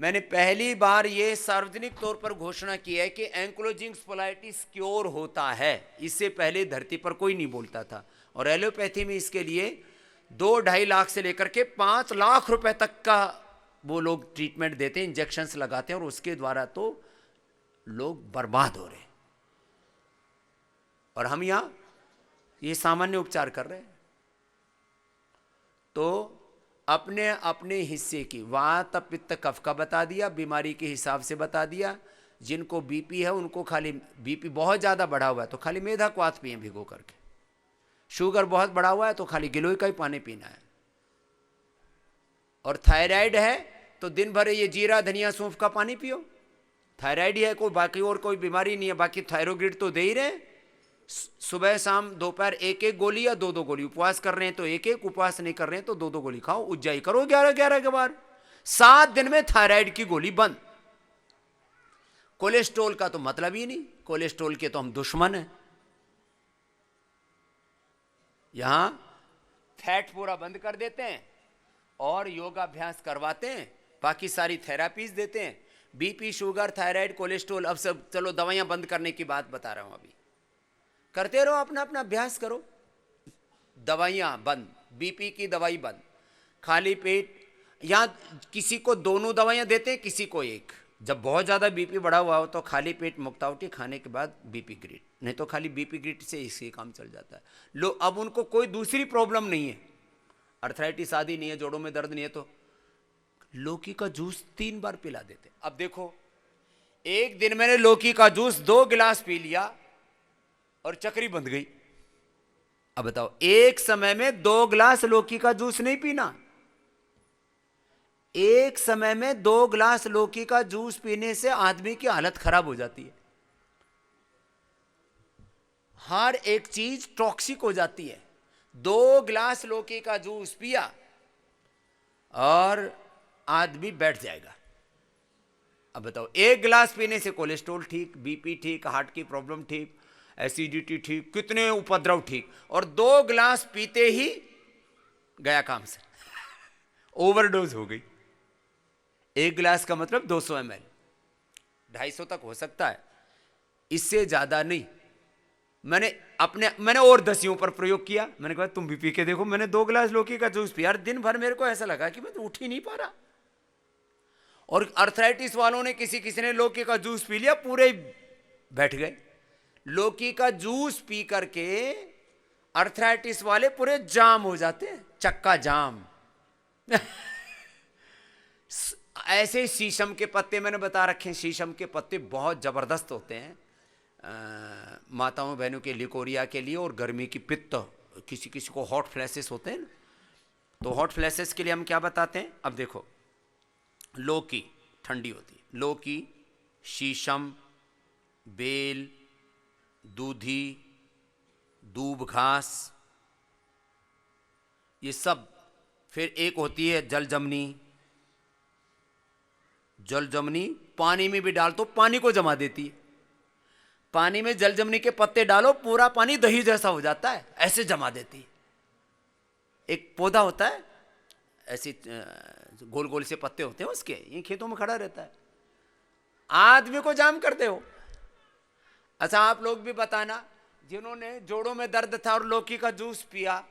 मैंने पहली बार ये सार्वजनिक तौर पर घोषणा की है कि एंक्लोजिंग स्पोलाइटिस क्योर होता है। इससे पहले धरती पर कोई नहीं बोलता था। और एलोपैथी में इसके लिए 2-2.5 लाख से लेकर के 5 लाख रुपए तक का वो लोग ट्रीटमेंट देते हैं, इंजेक्शंस लगाते हैं, और उसके द्वारा तो लोग बर्बाद हो रहे हैं। और हम यहां ये सामान्य उपचार कर रहे हैं। तो अपने अपने हिस्से की वात पित्त कफ का बता दिया, बीमारी के हिसाब से बता दिया। जिनको बीपी है उनको खाली, बीपी बहुत ज़्यादा बढ़ा हुआ है तो खाली मेधा क्वाथ पिए भिगो करके। शुगर बहुत बढ़ा हुआ है तो खाली गिलोय का ही पानी पीना है। और थायराइड है तो दिन भर ये जीरा धनिया सौंफ का पानी पियो। थायराइड ही है, कोई बाकी और कोई बीमारी नहीं है। बाकी थायरोग्रिड तो दे ही रहे। सुबह शाम दोपहर 1-1 गोली या 2-2 गोली। उपवास कर रहे हैं तो 1-1, उपवास नहीं कर रहे हैं तो 2-2 गोली खाओ। उज्जाई करो 11-11 के बार। 7 दिन में थायराइड की गोली बंद। कोलेस्ट्रॉल का तो मतलब ही नहीं, कोलेस्ट्रॉल के तो हम दुश्मन हैं। यहां फैट पूरा बंद कर देते हैं और योगाभ्यास करवाते हैं, बाकी सारी थेरापीज देते हैं। बीपी, शुगर, थायराइड, कोलेस्ट्रॉल, अब सब चलो दवाइयां बंद करने की बात बता रहा हूं। अभी करते रहो, अपना अपना अभ्यास करो। दवाइयां बंद, बीपी की दवाई बंद, खाली पेट। यहां किसी को दोनों दवाइयां देते हैं, किसी को एक। जब बहुत ज्यादा बीपी बढ़ा हुआ हो तो खाली पेट मुक्तावटी खाने के बाद बीपी ग्रिट, नहीं तो खाली बीपी ग्रिट से इससे काम चल जाता है। लो, अब उनको कोई दूसरी प्रॉब्लम नहीं है, अर्थराइटिस आदि नहीं है, जोड़ों में दर्द नहीं है, तो लौकी का जूस 3 बार पिला देते। अब देखो, एक दिन मैंने लौकी का जूस 2 गिलास पी लिया और चक्री बंध गई। अब बताओ, एक समय में 2 गिलास लौकी का जूस नहीं पीना। एक समय में 2 गिलास लौकी का जूस पीने से आदमी की हालत खराब हो जाती है। हर एक चीज टॉक्सिक हो जाती है। 2 गिलास लौकी का जूस पिया और आदमी बैठ जाएगा। अब बताओ, 1 गिलास पीने से कोलेस्ट्रॉल ठीक, बीपी ठीक, हार्ट की प्रॉब्लम ठीक, एसिडिटी ठीक, कितने उपद्रव ठीक। और 2 गिलास पीते ही गया काम से, ओवरडोज हो गई। 1 गिलास का मतलब 200 ml, 250 तक हो सकता है, इससे ज्यादा नहीं। मैंने और दसियों पर प्रयोग किया। मैंने कहा तुम भी पी के देखो। मैंने 2 गिलास लौकी का जूस पिया, दिन भर मेरे को ऐसा लगा कि मैं तो उठ ही नहीं पा रहा। और अर्थराइटिस वालों ने किसी ने लौकी का जूस पी लिया, पूरे बैठ गए। लौकी का जूस पी करके अर्थराइटिस वाले पूरे जाम हो जाते हैं, चक्का जाम। ऐसे शीशम के पत्ते मैंने बता रखे हैं। शीशम के पत्ते बहुत जबरदस्त होते हैं माताओं बहनों के लिकोरिया के लिए, और गर्मी की पित्त, किसी किसी को हॉट फ्लैशेस होते हैं ना, तो हॉट फ्लैशेस के लिए हम क्या बताते हैं। अब देखो, लौकी ठंडी होती है, लौकी, शीशम, बेल, दूधी, दूब घास, ये सब। फिर एक होती है जलजमनी। जलजमनी पानी में भी डाल तो पानी को जमा देती है। पानी में जलजमनी के पत्ते डालो, पूरा पानी दही जैसा हो जाता है, ऐसे जमा देती है। एक पौधा होता है, ऐसे गोल गोल से पत्ते होते हैं उसके, ये खेतों में खड़ा रहता है, आदमी को जाम करते हो। अच्छा, आप लोग भी बताना, जिन्होंने जोड़ों में दर्द था और लौकी का जूस पिया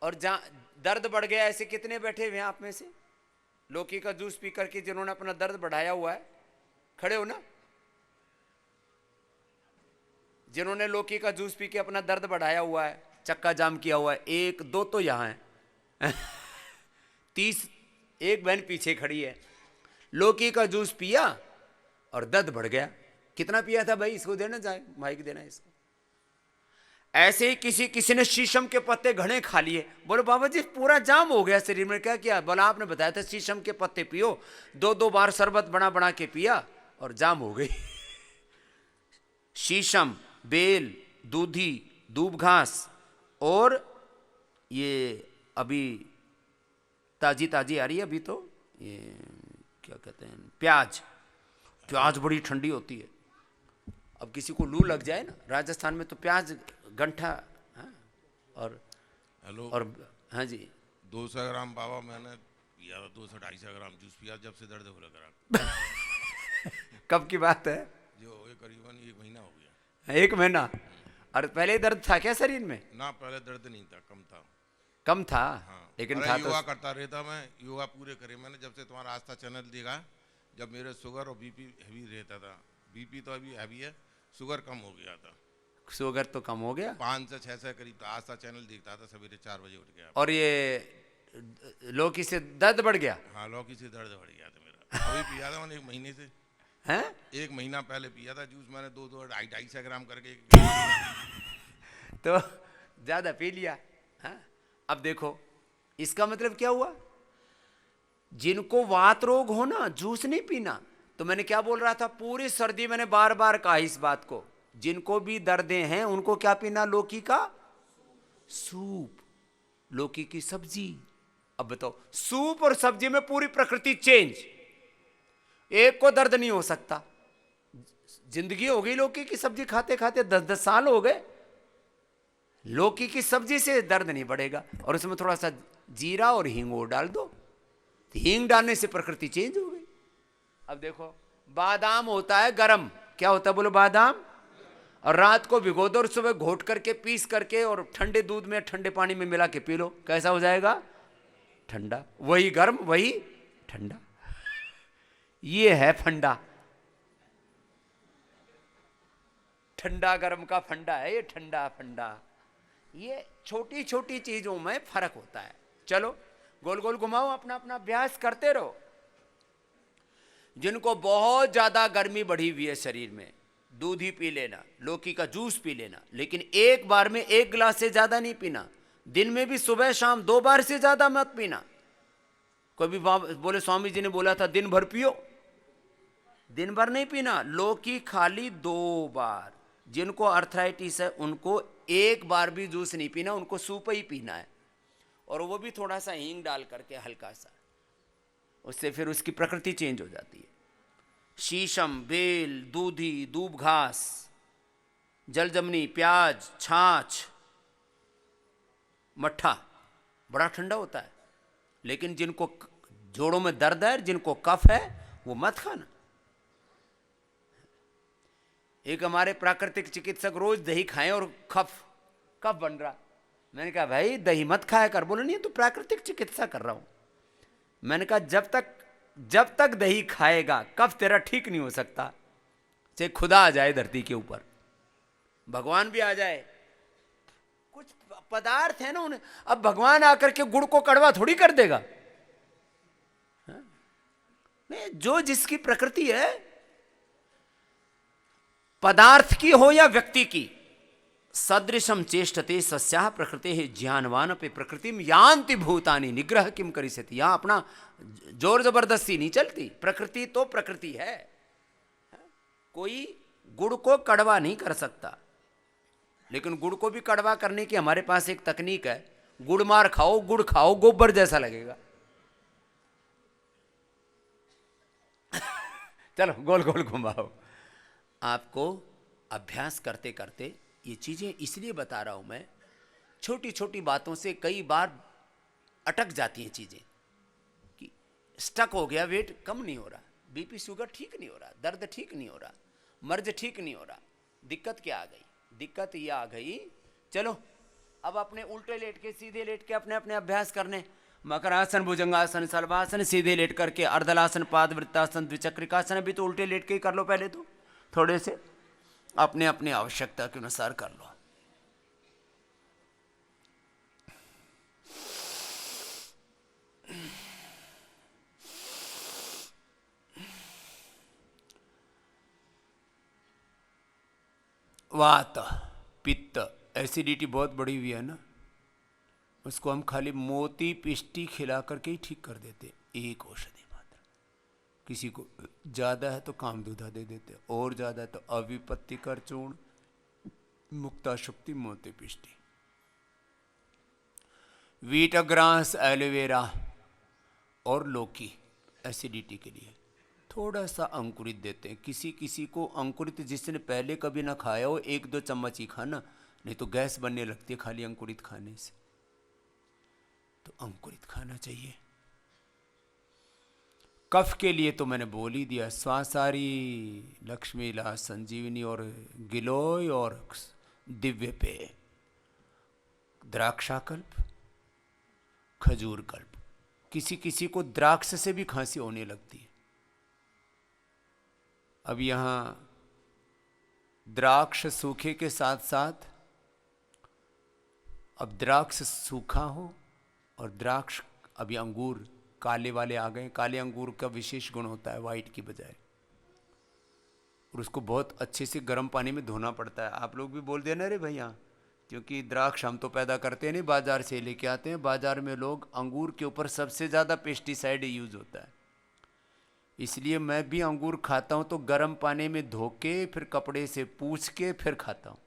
और दर्द बढ़ गया, ऐसे कितने बैठे हुए हैं आप में से? लौकी का जूस पी करके जिन्होंने अपना दर्द बढ़ाया हुआ है, खड़े हो ना। जिन्होंने लौकी का जूस पी के अपना दर्द बढ़ाया हुआ है, चक्का जाम किया हुआ है, 1-2 तो यहां है। 30 एक बहन पीछे खड़ी है। लौकी का जूस पिया और दर्द बढ़ गया। कितना पिया था भाई? इसको देना, जाए माइक देना इसको। ऐसे ही किसी ने शीशम के पत्ते घने खा लिए। बोलो बाबा जी पूरा जाम हो गया शरीर में, क्या किया? बोला आपने बताया था शीशम के पत्ते पियो। 2-2 बार शरबत बना के पिया और जाम हो गई। शीशम, बेल, दूधी, दूब घास, और ये अभी ताजी आ रही है अभी तो, ये क्या कहते हैं, प्याज बड़ी ठंडी होती है। अब किसी को लू लग जाए ना, राजस्थान में तो प्याज गंठा, हाँ, और हेलो, और हाँ जी, 200 ग्राम बाबा मैंने पिया था, 200-250 ग्राम जूस पिया जब से दर्द हो लगा। कब की बात है? जो ये करीबन 1 महीना हो गया। 1 महीना? और पहले दर्द था क्या शरीर में? ना, पहले दर्द नहीं था, कम था। कम था? हाँ, लेकिन अरे था योगा तो। करता रहता मैं, योगा पूरे करे मैंने जब से तुम्हारा आस्था चैनल देखा। जब मेरे शुगर और बीपी हैवी रहता था, बीपी तो अभी हैवी है, शुगर कम हो गया था। शुगर तो कम हो गया? 5 से 6 से करीब था। आस्था चैनल देखता था सवेरे 4 बजे उठ गया। और ये लौकी से दर्द बढ़ गया? हाँ, लौकी से दर्द बढ़ गया था मेरा। अभी पिया था मैंने 1 महीने से। हैं? 1 महीना पहले पिया था जूस मैंने, 2-2 ग्राम करके। तो ज्यादा पी लिया। हाँ? अब देखो इसका मतलब क्या हुआ? जिनको वात रोग हो ना, जूस नहीं पीना। तो मैंने क्या बोल रहा था, पूरी सर्दी मैंने बार बार कहा इस बात को, जिनको भी दर्दें हैं उनको क्या पीना? लौकी का सूप, लौकी की सब्जी। अब बताओ, सूप और सब्जी में पूरी प्रकृति चेंज। एक को दर्द नहीं हो सकता। जिंदगी हो गई लौकी की सब्जी खाते खाते, 10-10 साल हो गए। लौकी की सब्जी से दर्द नहीं बढ़ेगा। और उसमें थोड़ा सा जीरा और हींग और डाल दो, हींग डालने से प्रकृति चेंज हो गई। अब देखो, बादाम होता है गरम। क्या होता है बोलो? बादाम। और रात को भिगो दो और सुबह घोट करके, पीस करके और ठंडे दूध में, ठंडे पानी में मिला के पी लो। कैसा हो जाएगा? ठंडा। वही गर्म, वही ठंडा। ये है फंडा। ठंडा गर्म का फंडा है ये, ठंडा फंडा। ये छोटी छोटी चीजों में फर्क होता है। चलो गोल गोल घुमाओ, अपना अपना अभ्यास करते रहो। जिनको बहुत ज्यादा गर्मी बढ़ी हुई है शरीर में, दूध ही पी लेना, लौकी का जूस पी लेना, लेकिन एक बार में 1 गिलास से ज्यादा नहीं पीना। दिन में भी सुबह शाम 2 बार से ज्यादा मत पीना। कोई भी बोले स्वामी जी ने बोला था दिन भर पियो, दिन भर नहीं पीना। लौकी खाली 2 बार। जिनको अर्थराइटिस है उनको 1 बार भी जूस नहीं पीना, उनको सूप ही पीना है। और वो भी थोड़ा सा हींग डाल करके, हल्का सा। उससे फिर उसकी प्रकृति चेंज हो जाती है। शीशम, बेल, दूधी, दूब घास, जलजमनी, प्याज, छाछ, मट्ठा बड़ा ठंडा होता है। लेकिन जिनको जोड़ों में दर्द है, जिनको कफ है, वो मत खाना। एक हमारे प्राकृतिक चिकित्सक रोज दही खाएं और कफ बन रहा। मैंने कहा भाई दही मत खाया कर। बोले नहीं, तो प्राकृतिक चिकित्सा कर रहा हूं। मैंने कहा जब तक दही खाएगा कफ तेरा ठीक नहीं हो सकता। चाहे खुदा आ जाए धरती के ऊपर, भगवान भी आ जाए, कुछ पदार्थ है ना उन्हें। अब भगवान आकर के गुड़ को कड़वा थोड़ी कर देगा। नहीं, जो जिसकी प्रकृति है, पदार्थ की हो या व्यक्ति की, सदृशम चेष्टते सस्याः प्रकृते ज्ञानवान पे प्रकृतिम यान्ति भूतानि निग्रह किम करिष्यति। यहां अपना जोर जबरदस्ती नहीं चलती। प्रकृति तो प्रकृति है। कोई गुड़ को कड़वा नहीं कर सकता। लेकिन गुड़ को भी कड़वा करने की हमारे पास एक तकनीक है। गुड़ मार खाओ, गुड़ खाओ, गोबर जैसा लगेगा। चलो गोल गोल घुमाओ। आपको अभ्यास करते करते ये चीजें इसलिए बता रहा हूं मैं, छोटी छोटी बातों से कई बार अटक जाती हैं चीजें कि स्टक हो गया, वेट कम नहीं हो रहा, बीपी शुगर ठीक नहीं हो रहा, दर्द ठीक नहीं हो रहा, मर्ज ठीक नहीं हो रहा। दिक्कत क्या आ गई? दिक्कत ये आ गई, चलो अब अपने उल्टे लेट के, सीधे लेट के अपने अपने अभ्यास करने। मकरासन, भुजंगासन, सर्वासन, सीधे लेट करके, अर्धलासन, पाद वृत्तासन, द्विचक्रिकासन। अभी तो उल्टे लेट के ही कर लो, पहले तो थोड़े से अपने अपने आवश्यकता के अनुसार कर लो। वात, पित्त, एसिडिटी बहुत बड़ी हुई है ना, उसको हम खाली मोती पिष्टी खिला करके ही ठीक कर देते, एक औषधि मात्र। किसी को ज़्यादा है तो कामदूधा दे देते, और ज़्यादा है तो अविपत्तिकर चूर्ण, मुक्ताशुक्ति, मोती पिष्टी, वीटग्रास, एलोवेरा और लौकी एसिडिटी के लिए। थोड़ा सा अंकुरित देते हैं। किसी किसी को अंकुरित जिसने पहले कभी ना खाया हो, 1-2 चम्मच ही खाना, नहीं तो गैस बनने लगती है खाली अंकुरित खाने से। तो अंकुरित खाना चाहिए। कफ के लिए तो मैंने बोल ही दिया, स्वासारी, लक्ष्मी इलाज, संजीवनी और गिलोय और दिव्य पेय, द्राक्षाकल्प, खजूर कल्प। किसी किसी को द्राक्ष से भी खांसी होने लगती है। अब यहाँ द्राक्ष सूखे के साथ साथ, अब द्राक्ष सूखा हो और द्राक्ष, अभी अंगूर काले वाले आ गए। काले अंगूर का विशेष गुण होता है वाइट की बजाय, और उसको बहुत अच्छे से गर्म पानी में धोना पड़ता है। आप लोग भी बोल देना रे भैया, क्योंकि द्राक्ष हम तो पैदा करते नहीं, बाजार से लेके आते हैं। बाजार में लोग अंगूर के ऊपर सबसे ज़्यादा पेस्टिसाइड यूज होता है, इसलिए मैं भी अंगूर खाता हूँ तो गर्म पानी में धो के फिर कपड़े से पूछ के फिर खाता हूँ।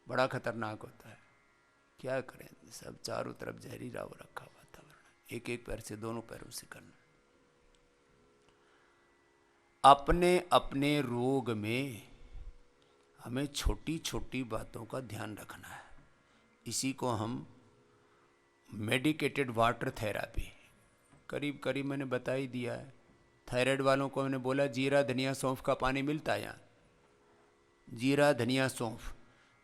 बड़ा खतरनाक होता है, क्या करें, सब चारों तरफ जहरीला हो रखा वातावरण। एक एक पैर से, दोनों पैरों से करना। अपने अपने रोग में हमें छोटी छोटी बातों का ध्यान रखना है। इसी को हम मेडिकेटेड वाटर थेरापी, करीब करीब मैंने बता ही दिया है। थायराइड वालों को मैंने बोला जीरा धनिया सौंफ का पानी मिलता है यहाँ, जीरा धनिया सौंफ।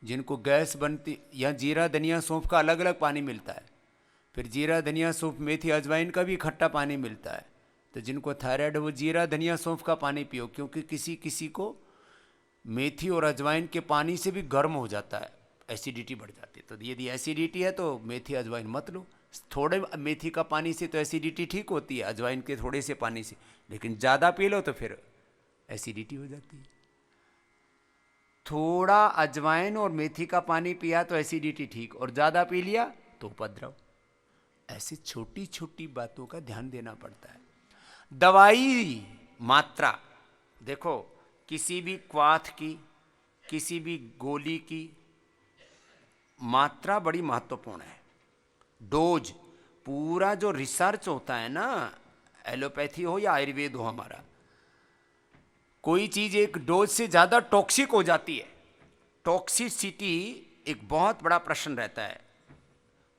जिनको गैस बनती, यहाँ जीरा धनिया सौंफ का अलग अलग पानी मिलता है। फिर जीरा धनिया सौंफ मेथी अजवाइन का भी खट्टा पानी मिलता है। तो जिनको थायराइड है वो जीरा धनिया सौंफ का पानी पियो, क्योंकि किसी किसी को मेथी और अजवाइन के पानी से भी गर्म हो जाता है, एसिडिटी बढ़ जाती है। तो यदि एसिडिटी है तो मेथी अजवाइन मत लो। थोड़े मेथी का पानी से तो एसिडिटी ठीक होती है, अजवाइन के थोड़े से पानी से, लेकिन ज़्यादा पी लो तो फिर एसिडिटी हो जाती है। थोड़ा अजवाइन और मेथी का पानी पिया तो एसिडिटी ठीक, और ज़्यादा पी लिया तो उपद्रव। ऐसी छोटी छोटी बातों का ध्यान देना पड़ता है। दवाई मात्रा देखो, किसी भी क्वाथ की, किसी भी गोली की मात्रा बड़ी महत्वपूर्ण है। डोज, पूरा जो रिसर्च होता है ना, एलोपैथी हो या आयुर्वेद हो, हमारा कोई चीज एक डोज से ज्यादा टॉक्सिक हो जाती है। टॉक्सिसिटी एक बहुत बड़ा प्रश्न रहता है।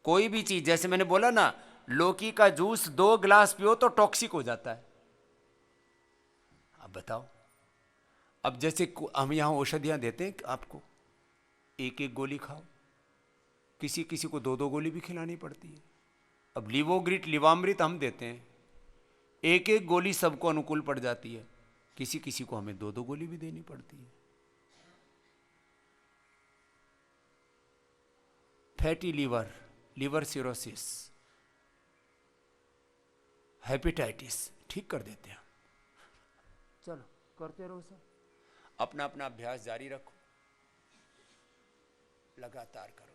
कोई भी चीज, जैसे मैंने बोला ना, लौकी का जूस 2 गिलास पियो तो टॉक्सिक हो जाता है। अब बताओ, अब जैसे हम यहां औषधियां देते हैं आपको, एक एक गोली खाओ, किसी किसी को 2-2 गोली भी खिलानी पड़ती है। अब लिवोग्रिट लिवामृत हम देते हैं, एक एक गोली सबको अनुकूल पड़ जाती है, किसी किसी को हमें 2-2 गोली भी देनी पड़ती है। Fatty liver, liver cirrhosis, hepatitis ठीक कर देते हैं। चलो करते रहो सर, अपना अपना अभ्यास जारी रखो, लगातार करो।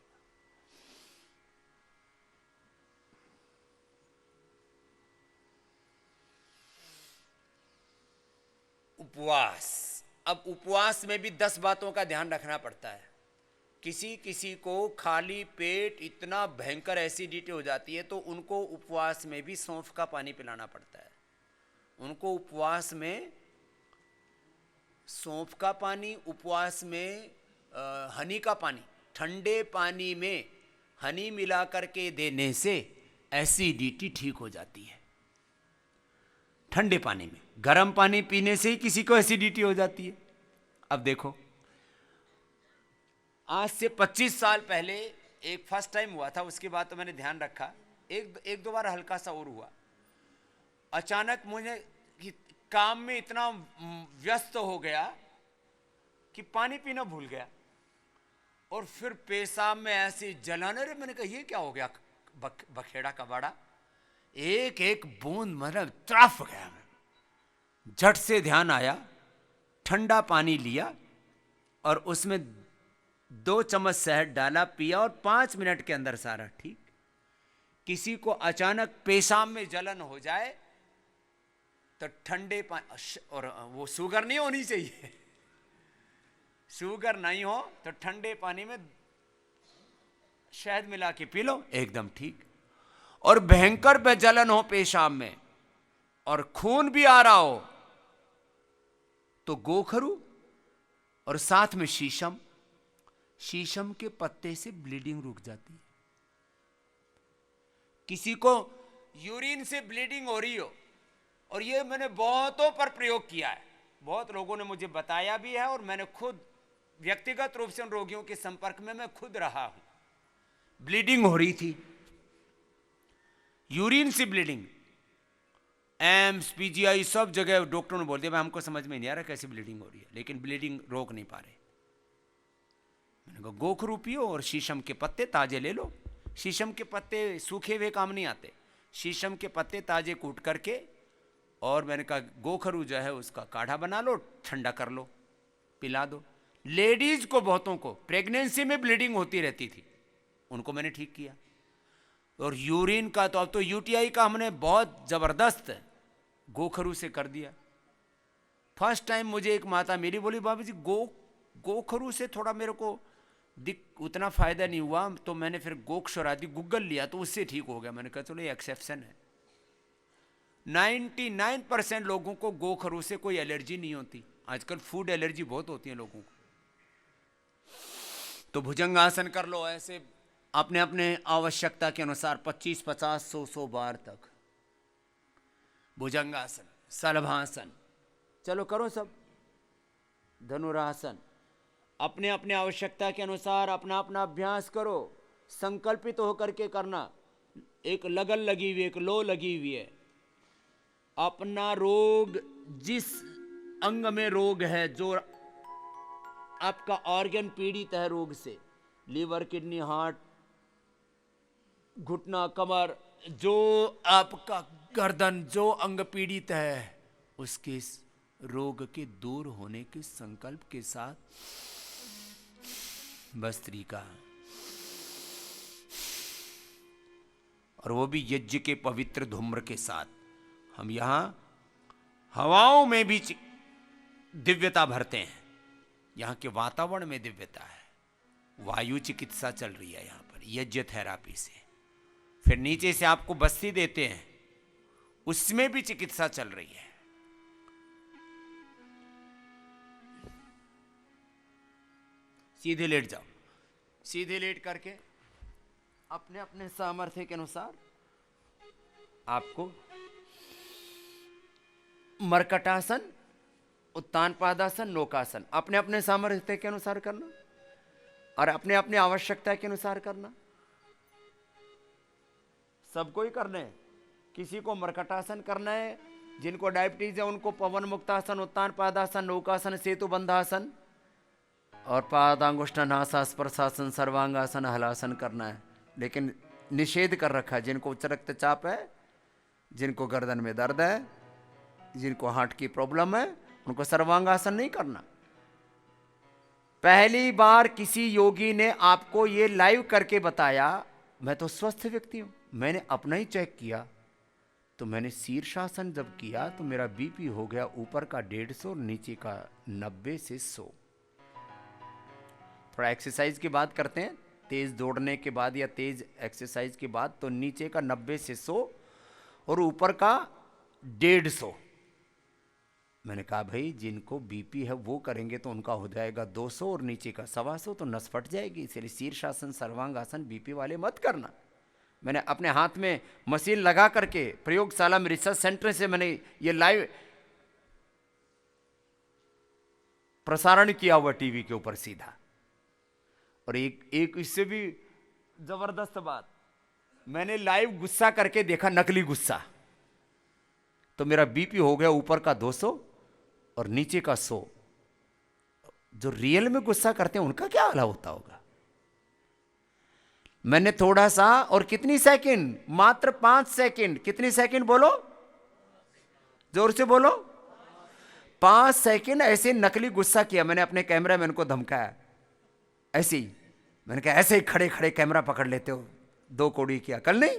उपवास, अब उपवास में भी 10 बातों का ध्यान रखना पड़ता है। किसी किसी को खाली पेट इतना भयंकर एसिडिटी हो जाती है तो उनको उपवास में भी सौंफ का पानी पिलाना पड़ता है। उनको उपवास में सौंफ का पानी, उपवास में हनी का पानी, ठंडे पानी में हनी मिला करके देने से एसिडिटी ठीक हो जाती है। ठंडे पानी में, गर्म पानी पीने से ही किसी को एसिडिटी हो जाती है। अब देखो, आज से 25 साल पहले एक फर्स्ट टाइम हुआ था, उसके बाद तो मैंने ध्यान रखा, एक दो बार हल्का सा और हुआ। अचानक मुझे काम में इतना व्यस्त हो गया कि पानी पीना भूल गया, और फिर पेशाब में ऐसी जलन। अरे मैंने कहा ये क्या हो गया, बखेड़ा कबाड़ा, एक एक बूंद मतलब त्रफ गया मैं। झट से ध्यान आया, ठंडा पानी लिया और उसमें 2 चम्मच शहद डाला, पिया, और 5 मिनट के अंदर सारा ठीक। किसी को अचानक पेशाब में जलन हो जाए तो ठंडे पानी, और वो शुगर नहीं होनी चाहिए, शुगर नहीं हो तो ठंडे पानी में शहद मिला के पी लो, एकदम ठीक। और भयंकर पे जलन हो पेशाब में और खून भी आ रहा हो तो गोखरू और साथ में शीशम, शीशम के पत्ते से ब्लीडिंग रुक जाती है। किसी को यूरिन से ब्लीडिंग हो रही हो और ये मैंने बहुतों पर प्रयोग किया है, बहुत लोगों ने मुझे बताया भी है, और मैंने खुद व्यक्तिगत रूप से उन रोगियों के संपर्क में मैं खुद रहा हूं। ब्लीडिंग हो रही थी, यूरिन से ब्लीडिंग, एम्स पीजीआई सब जगह डॉक्टरों ने बोल दिया, हमको समझ में नहीं आ रहा कैसी ब्लीडिंग हो रही है, लेकिन ब्लीडिंग रोक नहीं पा रहे। मैंने कहा गोखरू पियो और शीशम के पत्ते ताजे ले लो। शीशम के पत्ते सूखे हुए काम नहीं आते, शीशम के पत्ते ताजे कूट करके, और मैंने कहा गोखरू जो है उसका काढ़ा बना लो, ठंडा कर लो, पिला दो। लेडीज को बहुतों को प्रेगनेंसी में ब्लीडिंग होती रहती थी, उनको मैंने ठीक किया। और यूरिन का तो अब तो यूटीआई का हमने बहुत जबरदस्त गोखरू से कर दिया। फर्स्ट टाइम मुझे एक माता मेरी बोली, बाबू जी गोखरू से थोड़ा मेरे को उतना फायदा नहीं हुआ, तो मैंने फिर गोक्षर आदि गूगल लिया तो उससे ठीक हो गया। मैंने कहा चलो ये एक्सेप्शन है। 99% लोगों को गोखरू से कोई एलर्जी नहीं होती। आजकल फूड एलर्जी बहुत होती है लोगों को। तो भुजंगासन कर लो ऐसे अपने अपने आवश्यकता के अनुसार 25, 50, 100 बार तक भुजंगासन, सलभासन, चलो करो सब। धनुरासन, अपने अपने आवश्यकता के अनुसार अपना अपना अभ्यास करो, संकल्पित होकर के करना। एक लगन लगी हुई, एक लो लगी हुई है। अपना रोग, जिस अंग में रोग है, जो आपका ऑर्गन पीड़ित है रोग से, लीवर, किडनी, हार्ट, घुटना, कमर, जो आपका गर्दन, जो अंग पीड़ित है, उसके रोग के दूर होने के संकल्प के साथ भस्त्रिका, और वो भी यज्ञ के पवित्र धूम्र के साथ। हम यहां हवाओं में भी दिव्यता भरते हैं, यहां के वातावरण में दिव्यता है। वायु चिकित्सा चल रही है यहां पर यज्ञ थेरापी से। फिर नीचे से आपको बस्ती देते हैं, उसमें भी चिकित्सा चल रही है। सीधे लेट जाओ, सीधे लेट करके अपने अपने सामर्थ्य के अनुसार आपको मरकटासन, उत्तान पादासन, नौकासन अपने अपने सामर्थ्य के अनुसार करना, और अपने अपने आवश्यकता के अनुसार करना। सबको ही करना है। किसी को मरकटासन करना है, जिनको डायबिटीज है उनको पवन मुक्तासन, उत्तान पादासन, नौकासन, सेतु बंधासन, और पादांगुष्ठानासा, स्पर्शासन, सर्वांगासन, हलासन करना है। लेकिन निषेध कर रखा है, जिनको उच्च रक्तचाप है, जिनको गर्दन में दर्द है, जिनको हार्ट की प्रॉब्लम है, उनको सर्वांगासन नहीं करना। पहली बार किसी योगी ने आपको ये लाइव करके बताया। मैं तो स्वस्थ व्यक्ति हूं, मैंने अपना ही चेक किया, तो मैंने शीर्षासन जब किया तो मेरा बीपी हो गया ऊपर का 150 और नीचे का 90 से 100। थोड़ा एक्सरसाइज की बात करते हैं, तेज दौड़ने के बाद या तेज एक्सरसाइज के बाद, तो नीचे का 90 से 100 और ऊपर का 150। मैंने कहा भाई जिनको बीपी है वो करेंगे तो उनका हो जाएगा 200 और नीचे का 125, तो नस फट जाएगी। इसलिए शीर्षासन, सर्वांगासन बीपी वाले मत करना। मैंने अपने हाथ में मशीन लगा करके प्रयोगशाला में रिसर्च सेंटर से मैंने ये लाइव प्रसारण किया हुआ टीवी के ऊपर सीधा। और एक इससे भी जबरदस्त बात, मैंने लाइव गुस्सा करके देखा, नकली गुस्सा, तो मेरा बीपी हो गया ऊपर का 200 और नीचे का 100। जो रियल में गुस्सा करते हैं उनका क्या हाल होता होगा। मैंने थोड़ा सा, और कितनी सेकंड, मात्र 5 सेकंड, कितनी सेकंड बोलो, जोर से बोलो, 5 सेकंड ऐसे नकली गुस्सा किया। मैंने अपने कैमरा मैन को धमकाया ऐसे ही, मैंने कहा ऐसे ही खड़े खड़े कैमरा पकड़ लेते हो, 2 कौड़ी की अकल नहीं,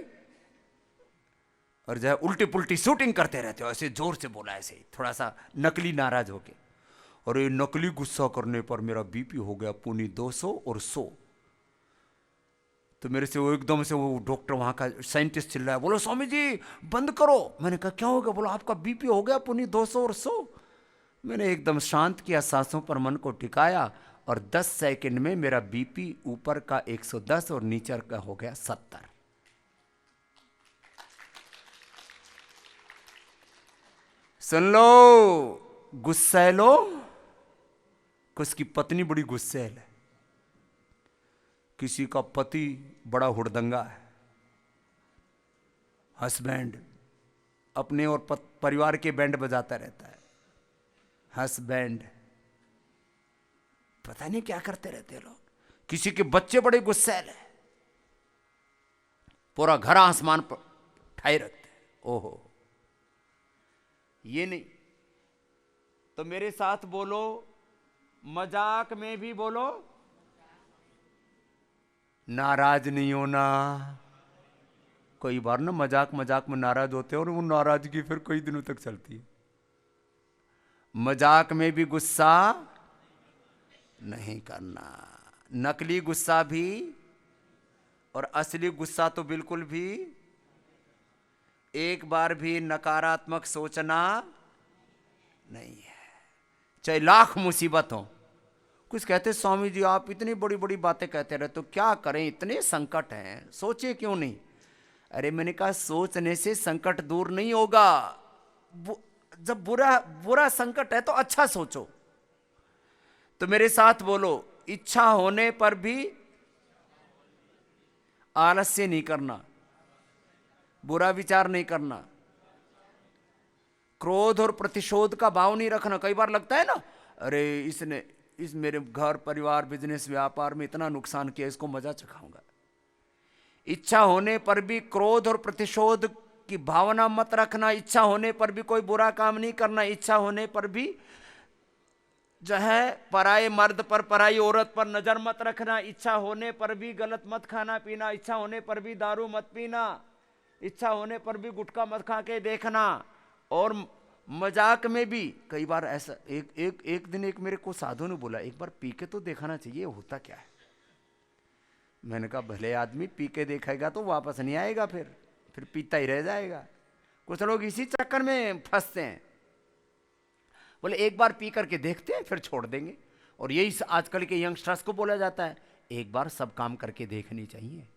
और जो है उल्टी पुल्टी शूटिंग करते रहते हो। ऐसे जोर से बोला, ऐसे थोड़ा सा नकली नाराज होके। और ये नकली गुस्सा करने पर मेरा बीपी हो गया पौने 200 और 100। तो मेरे से वो एकदम से वो डॉक्टर वहाँ का साइंटिस्ट चिल्ला रहा है, बोलो स्वामी जी बंद करो। मैंने कहा क्या हो गया? बोलो आपका बीपी हो गया पौने 200 और 100। मैंने एकदम शांत किया, सांसों पर मन को टिकाया, और 10 सेकंड में मेरा बीपी ऊपर का 110 और नीचे का हो गया 70। सुन लो, गुस्सैलो, किसकी पत्नी बड़ी गुस्सैल है, किसी का पति बड़ा हुड़दंगा है, हस्बैंड अपने और परिवार के बैंड बजाता रहता है, हस्बैंड पता नहीं क्या करते रहते लोग, किसी के बच्चे बड़े गुस्सैल है, पूरा घर आसमान पर ठाए रखते हैं। ओहो, ये नहीं तो मेरे साथ बोलो, मजाक में भी बोलो, नाराज नहीं होना। कई बार ना मजाक मजाक में नाराज होते हैं और वो नाराजगी फिर कई दिनों तक चलती है। मजाक में भी गुस्सा नहीं करना, नकली गुस्सा भी और असली गुस्सा तो बिल्कुल भी। एक बार भी नकारात्मक सोचना नहीं है, चाहे लाख मुसीबत हो। कुछ कहते स्वामी जी आप इतनी बड़ी बड़ी बातें कहते रहे तो क्या करें, इतने संकट हैं, सोचे क्यों नहीं। अरे मैंने कहा सोचने से संकट दूर नहीं होगा। जब बुरा बुरा संकट है तो अच्छा सोचो। तो मेरे साथ बोलो, इच्छा होने पर भी आलस्य नहीं करना, बुरा विचार नहीं करना, क्रोध और प्रतिशोध का भाव नहीं रखना। कई बार लगता है ना, अरे इसने इस मेरे घर परिवार बिजनेस व्यापार में इतना नुकसान किया, इसको मजा चखाऊंगा। इच्छा होने पर भी क्रोध और प्रतिशोध की भावना मत रखना। इच्छा होने पर भी कोई बुरा काम नहीं करना। इच्छा होने पर भी जो है पराये मर्द पर पराई औरत पर नजर मत रखना। इच्छा होने पर भी गलत मत खाना पीना। इच्छा होने पर भी दारू मत पीना। इच्छा होने पर भी गुटखा मत खा के देखना। और मजाक में भी कई बार ऐसा एक दिन एक मेरे को साधु ने बोला, एक बार पी के तो देखना चाहिए होता क्या है। मैंने कहा भले आदमी पी के देखेगा तो वापस नहीं आएगा, फिर पीता ही रह जाएगा। कुछ लोग इसी चक्कर में फंसते हैं। बोले एक बार पी करके देखते हैं फिर छोड़ देंगे। और यही आजकल के यंगस्टर्स को बोला जाता है, एक बार सब काम करके देखनी चाहिए।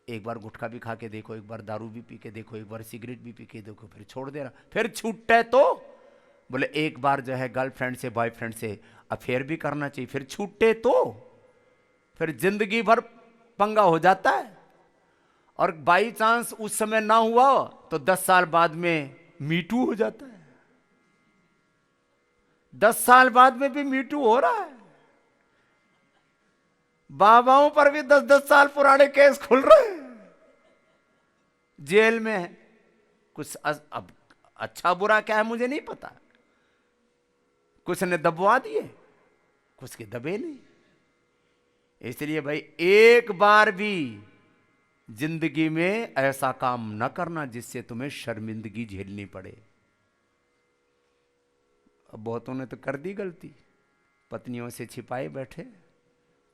एक बार गुटखा भी खा के देखो, एक बार दारू भी पी के देखो, एक बार सिगरेट भी पी के देखो, फिर छोड़ देना। फिर छूटता तो बोले एक बार जो है गर्लफ्रेंड से बॉयफ्रेंड से अफेयर भी करना चाहिए, फिर छूटे तो फिर जिंदगी भर पंगा हो जाता है। और बाई चांस उस समय ना हुआ तो 10 साल बाद में मीटू हो जाता है। 10 साल बाद में भी मीटू हो रहा है। बाबाओं पर भी 10-10 साल पुराने केस खुल रहे हैं, जेल में है। कुछ अब अच्छा बुरा क्या है मुझे नहीं पता। कुछ ने दबवा दिए, कुछ के दबे नहीं। इसलिए भाई एक बार भी जिंदगी में ऐसा काम न करना जिससे तुम्हें शर्मिंदगी झेलनी पड़े। अब बहुतों ने तो कर दी गलती, पत्नियों से छिपाए बैठे।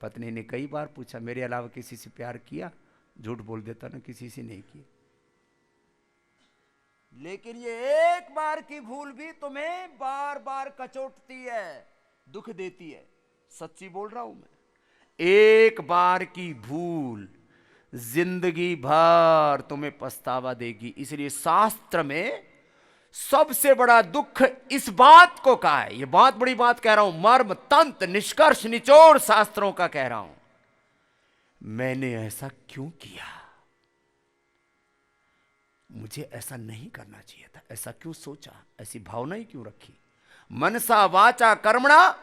पत्नी ने कई बार पूछा मेरे अलावा किसी से प्यार किया, झूठ बोल देता ना किसी से नहीं किया। लेकिन ये एक बार की भूल भी तुम्हें बार बार कचोटती है, दुख देती है। सच्ची बोल रहा हूं मैं। एक बार की भूल जिंदगी भर तुम्हें पछतावा देगी। इसलिए शास्त्र में सबसे बड़ा दुख इस बात को कहा है। यह बहुत बड़ी बात कह रहा हूं, मर्म तंत्र निष्कर्ष निचोड़ शास्त्रों का कह रहा हूं। मैंने ऐसा क्यों किया, मुझे ऐसा नहीं करना चाहिए था, ऐसा क्यों सोचा, ऐसी भावना ही क्यों रखी। मनसा वाचा कर्मणा,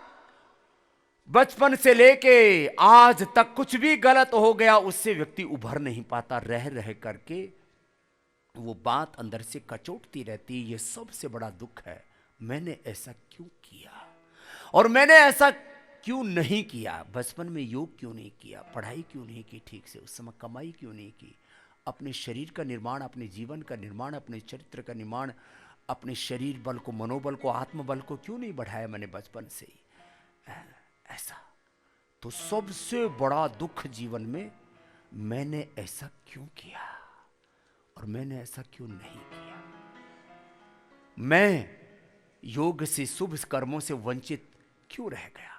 बचपन से लेके आज तक कुछ भी गलत हो गया उससे व्यक्ति उभर नहीं पाता। रह रह करके वो बात अंदर से कचोटती रहती है। ये सबसे बड़ा दुख है। मैंने ऐसा क्यों किया और मैंने ऐसा क्यों नहीं किया। बचपन में योग क्यों नहीं किया, पढ़ाई क्यों नहीं की ठीक से, उस समय कमाई क्यों नहीं की, अपने शरीर का निर्माण, अपने जीवन का निर्माण, अपने चरित्र का निर्माण, अपने शरीर बल को, मनोबल को, आत्मबल को क्यों नहीं बढ़ाया मैंने बचपन से ही। ऐसा तो सबसे बड़ा दुख जीवन में, मैंने ऐसा क्यों किया और मैंने ऐसा क्यों नहीं किया। मैं योग से, शुभ कर्मों से वंचित क्यों रह गया।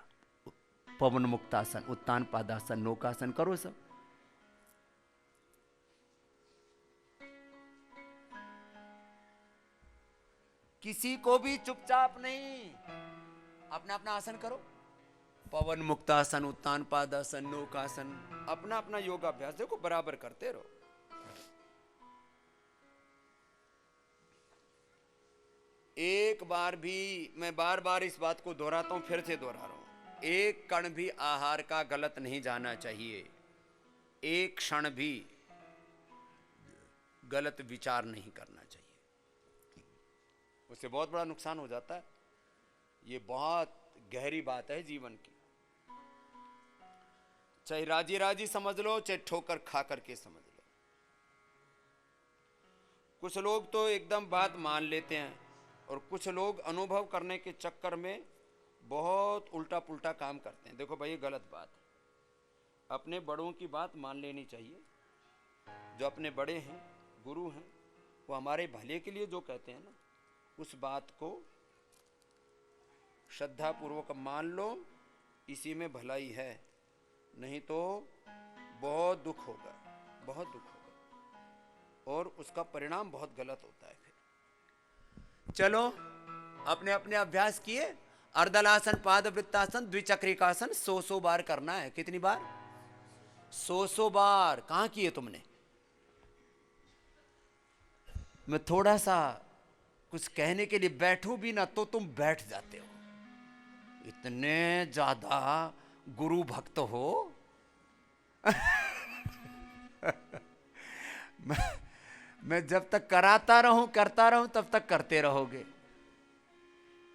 पवन मुक्तासन, उत्तान पादासन, नौकासन करो सब। किसी को भी चुपचाप नहीं, अपना अपना आसन करो। पवन मुक्तासन, उत्तान पादासन, नौकासन, अपना अपना योगाभ्यास देखो बराबर करते रहो। एक बार भी, मैं बार बार इस बात को दोहराता हूं, फिर से दोहरा रहा हूं, एक कण भी आहार का गलत नहीं जाना चाहिए, एक क्षण भी गलत विचार नहीं करना चाहिए, उससे बहुत बड़ा नुकसान हो जाता है। ये बहुत गहरी बात है जीवन की, चाहे राजी राजी समझ लो, चाहे ठोकर खा करके समझ लो। कुछ लोग तो एकदम बात मान लेते हैं और कुछ लोग अनुभव करने के चक्कर में बहुत उल्टा पुल्टा काम करते हैं। देखो भाई ये गलत बात है, अपने बड़ों की बात मान लेनी चाहिए। जो अपने बड़े हैं, गुरु हैं, वो हमारे भले के लिए जो कहते हैं ना, उस बात को श्रद्धा पूर्वक मान लो, इसी में भलाई है, नहीं तो बहुत दुख होगा, बहुत दुख होगा और उसका परिणाम बहुत गलत होता है। फिर चलो अपने अपने अभ्यास किए। अर्धलासन, पाद वृत्तासन, द्विचक्रिकासन 100 बार करना है। कितनी बार? 100 बार। कहां किए तुमने? मैं थोड़ा सा कुछ कहने के लिए बैठूं भी ना तो तुम बैठ जाते हो, इतने ज्यादा गुरु भक्त हो। मैं जब तक कराता रहूं, करता रहूं, तब तक करते रहोगे।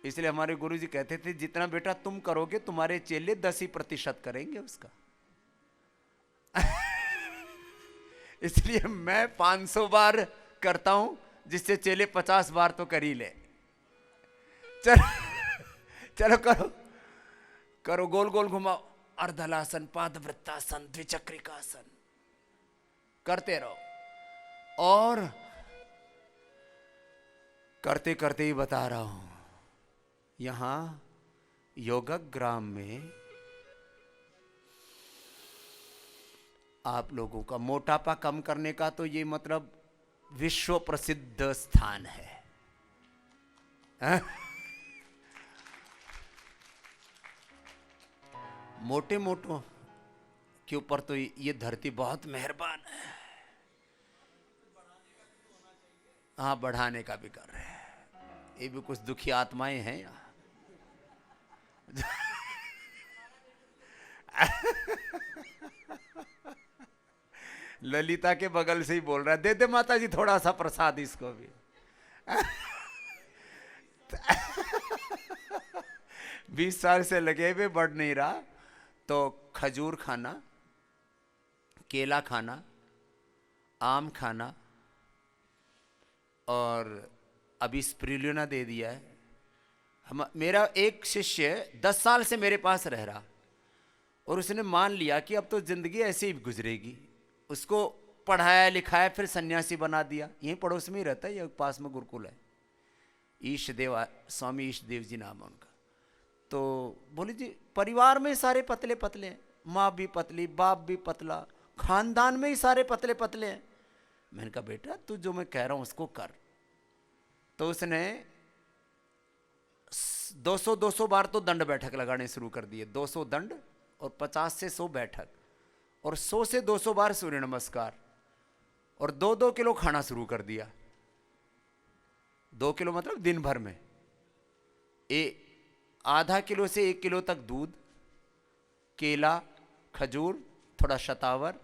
इसलिए हमारे गुरुजी कहते थे, जितना बेटा तुम करोगे तुम्हारे चेले 10% करेंगे उसका। इसलिए मैं 500 बार करता हूं, जिससे चेले 50 बार तो कर ही ले। चलो चलो करो करो, गोल गोल घुमाओ। अर्धलासन, पादवृत्तासन, द्विचक्रिकासन करते रहो। और करते करते ही बता रहा हूं, यहां योगग्राम में आप लोगों का मोटापा कम करने का तो ये मतलब विश्व प्रसिद्ध स्थान है। मोटे मोटों के ऊपर तो ये धरती बहुत मेहरबान है। हाँ, बढ़ाने का भी कर रहे हैं। ये भी कुछ दुखी आत्माएं हैं यहाँ। ललिता के बगल से ही बोल रहा है, दे दे माता जी थोड़ा सा प्रसाद इसको भी। 20 साल से लगे हुए, बढ़ नहीं रहा। तो खजूर खाना, केला खाना, आम खाना, और अभी स्प्रिलुना दे दिया है। मेरा एक शिष्य 10 साल से मेरे पास रह रहा और उसने मान लिया कि अब तो जिंदगी ऐसे ही गुजरेगी। उसको पढ़ाया लिखाया, फिर सन्यासी बना दिया। यहीं पड़ोस में ही रहता है, ये पास में गुरुकुल है। ईश देव, स्वामी ईश देव जी नाम है उनका। तो बोले जी परिवार में सारे पतले पतले हैं, माँ भी पतली, बाप भी पतला, खानदान में ही सारे पतले पतले हैं। मैंने कहा बेटा तू जो मैं कह रहा हूं उसको कर। तो उसने 200 बार तो दंड बैठक लगाने शुरू कर दिए। 200 दंड और 50 से 100 बैठक, और 100 से 200 बार सूर्य नमस्कार, और 2-2 किलो खाना शुरू कर दिया। 2 किलो मतलब दिन भर में आधा किलो से 1 किलो तक दूध, केला, खजूर, थोड़ा शतावर,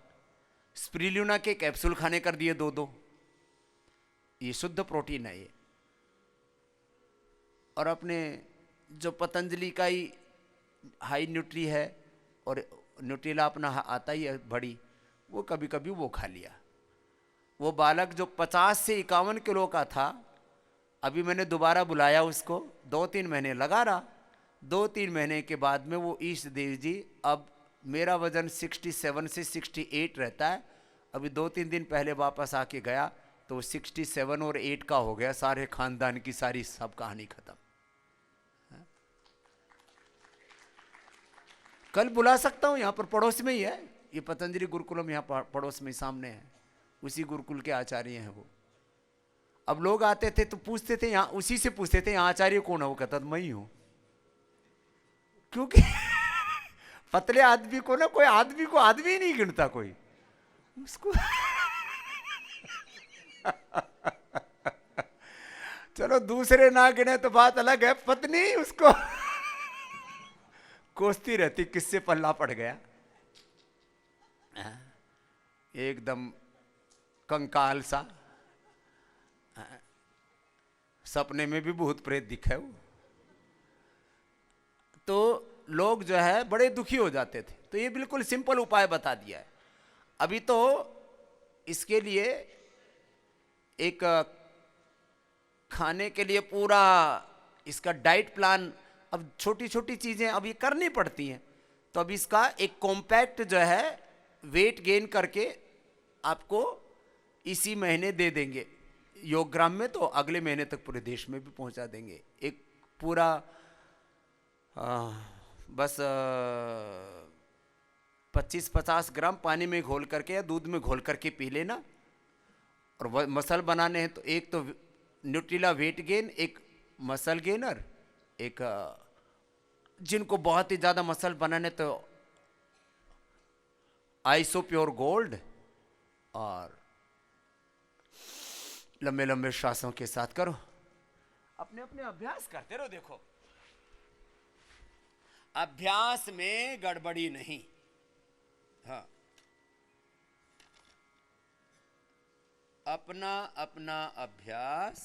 स्प्रिलुना के कैप्सूल खाने कर दिए 2-2। ये शुद्ध प्रोटीन है ये। और अपने जो पतंजलि का ही हाई न्यूट्री है, और न्यूट्रीला अपना आता ही है बड़ी, वो कभी कभी वो खा लिया। वो बालक जो 50 से 51 किलो का था, अभी मैंने दोबारा बुलाया उसको, 2-3 महीने लगा रहा। 2-3 महीने के बाद में वो ईश देव जी, अब मेरा वजन 67 से 68 रहता है, अभी 2-3 दिन पहले वापस आके गया तो 67 और 8 का हो गया। सारे खानदान की सारी सब कहानी खत्म। कल बुला सकता हूं, यहां पर पड़ोस में ही है ये पतंजलि गुरुकुलम, यहां पड़ोस में सामने है। उसी गुरुकुल के आचार्य हैं वो। अब लोग आते थे तो पूछते थे, यहाँ उसी से पूछते थे यहाँ आचार्य कौन है, वो कहता मैं ही हूं। क्योंकि पतले आदमी को ना कोई आदमी को आदमी ही नहीं गिनता कोई उसको। चलो दूसरे ना गिने तो बात अलग है, पत्नी उसको कोसती रहती किससे पल्ला पड़ गया, एकदम कंकाल सा। सपने में भी भूत प्रेत दिखे वो। तो लोग जो है बड़े दुखी हो जाते थे। तो ये बिल्कुल सिंपल उपाय बता दिया है। अभी तो इसके लिए एक खाने के लिए पूरा इसका डाइट प्लान, अब छोटी छोटी चीजें अब ये करनी पड़ती हैं। तो अब इसका एक कॉम्पैक्ट जो है वेट गेन करके आपको इसी महीने दे देंगे योगग्राम में, तो अगले महीने तक पूरे देश में भी पहुंचा देंगे। एक पूरा बस 25-50 ग्राम पानी में घोल करके या दूध में घोल करके पी लेना। और मसल बनाने हैं तो एक तो न्यूट्रिला वेट गेन, एक मसल गेनर, एक जिनको बहुत ही ज़्यादा मसल बनाने तो आइसो प्योर गोल्ड, और लंबे लंबे श्वासों के साथ करो, अपने अपने अभ्यास करते रहो। देखो अभ्यास में गड़बड़ी नहीं। हाँ, अपना अपना अभ्यास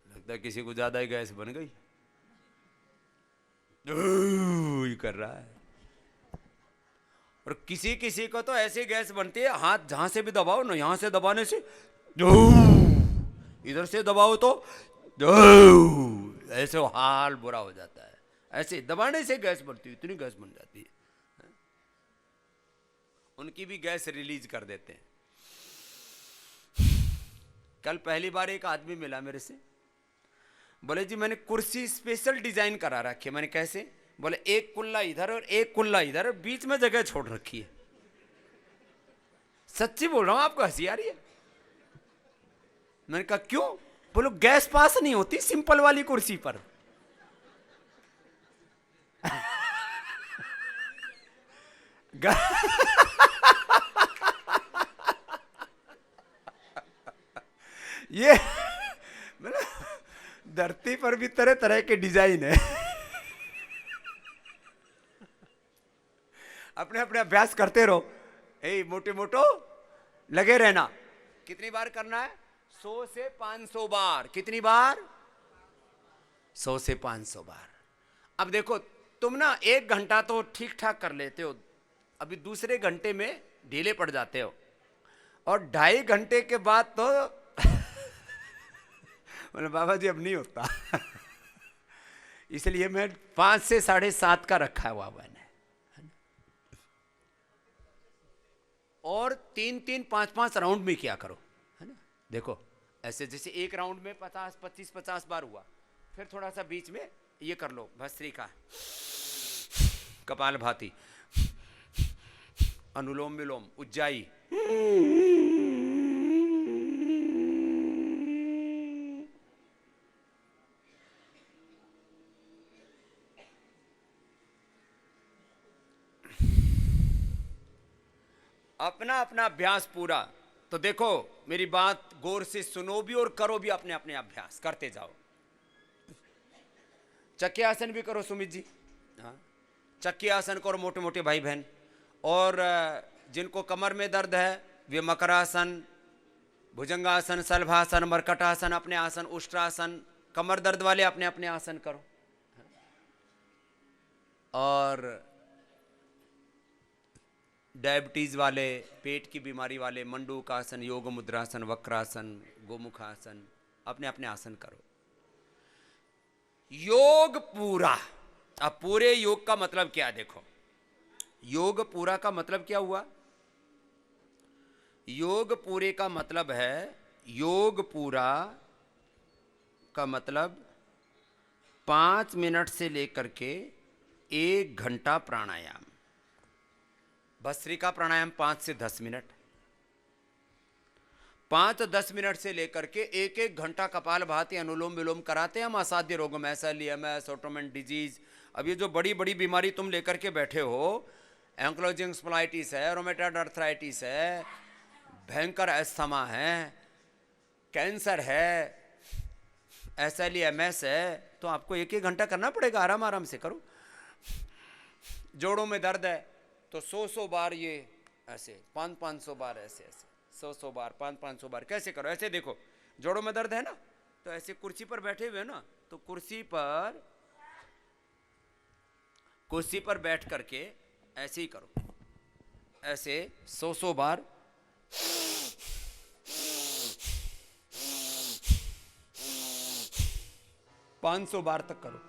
लगता है किसी को ज्यादा ही गैस बन गई, ही कर रहा है। और किसी किसी को तो ऐसी गैस बनती है, हाथ जहां से भी दबाओ ना, यहां से दबाने से इधर से दबाओ तो ऐसे हाल बुरा हो जाता है। ऐसे दबाने से गैस बनती है, इतनी गैस बन जाती है। उनकी भी गैस रिलीज कर देते हैं। कल पहली बार एक आदमी मिला मेरे से, बोले जी मैंने कुर्सी स्पेशल डिजाइन करा रखी है। मैंने कैसे? बोले एक कुल्ला इधर और एक कुल्ला इधर और बीच में जगह छोड़ रखी है। सच्ची बोल रहा हूं, आपको हंसी आ रही है? मैंने कहा क्यों? बोलो गैस पास नहीं होती सिंपल वाली कुर्सी पर। ये धरती पर भी तरह तरह के डिजाइन है। अपने अपने अभ्यास करते रहो, मोटे मोटो लगे रहना। कितनी बार करना है? 100 से 500 बार। कितनी बार? 100 से 500 बार। अब देखो तुम ना 1 घंटा तो ठीक ठाक कर लेते हो, अभी दूसरे घंटे में ढीले पड़ जाते हो, और 2.5 घंटे के बाद तो बोले बाबा जी अब नहीं होता। इसलिए मैं 5 से 7.5 का रखा हुआ मैंने। और 3-3, 5-5 राउंड में किया करो, है ना? देखो ऐसे जैसे एक राउंड में 25-50 बार हुआ, फिर थोड़ा सा बीच में ये कर लो भस्त्रिका, कपालभाति, अनुलोम विलोम, उज्जाई। अपना अपना अभ्यास पूरा। तो देखो मेरी बात गौर से सुनो भी और करो भी, अपने अपने अभ्यास करते जाओ। चक्की आसन भी करो सुमित जी, हाँ चक्की आसन करो मोटे मोटे भाई बहन। और जिनको कमर में दर्द है वे मकरासन, भुजंगासन, सलभासन, मरकटासन, अपने आसन, उष्ट्रासन, कमर दर्द वाले अपने अपने आसन करो। और डायबिटीज वाले, पेट की बीमारी वाले मंडूकासन, योग मुद्रासन, वक्रासन, गोमुखासन, अपने अपने आसन करो। योग पूरा। अब पूरे योग का मतलब क्या? देखो योग पूरा का मतलब क्या हुआ? योग पूरे का मतलब है, योग पूरा का मतलब 5 मिनट से लेकर के 1 घंटा प्राणायाम। भस्त्रिका प्राणायाम 5 से 10 मिनट, 5-10 मिनट से लेकर के 1-1 घंटा कपाल भाती अनुलोम विलोम कराते हैं हम असाध्य रोगों में, एसएलईएमएस, ऑटोमेन डिजीज। अब ये जो बड़ी बड़ी बीमारी तुम लेकर के बैठे हो, एंक्लोजिंग स्पॉन्डिलाइटिस है, रोमेटॉइड अर्थराइटिस है, भयंकर अस्थमा है, कैंसर है, एसएलईएमएस है, तो आपको 1-1 घंटा करना पड़ेगा। आराम आराम से करो। जोड़ों में दर्द है तो 100 बार ये ऐसे, 500 बार ऐसे ऐसे, 100 बार, 500 बार कैसे करो। ऐसे देखो, जोड़ों में दर्द है ना, तो ऐसे कुर्सी पर बैठे हुए ना, तो कुर्सी पर बैठ करके ऐसे ही करो, ऐसे 100 बार। पाँच 500 बार तक करो।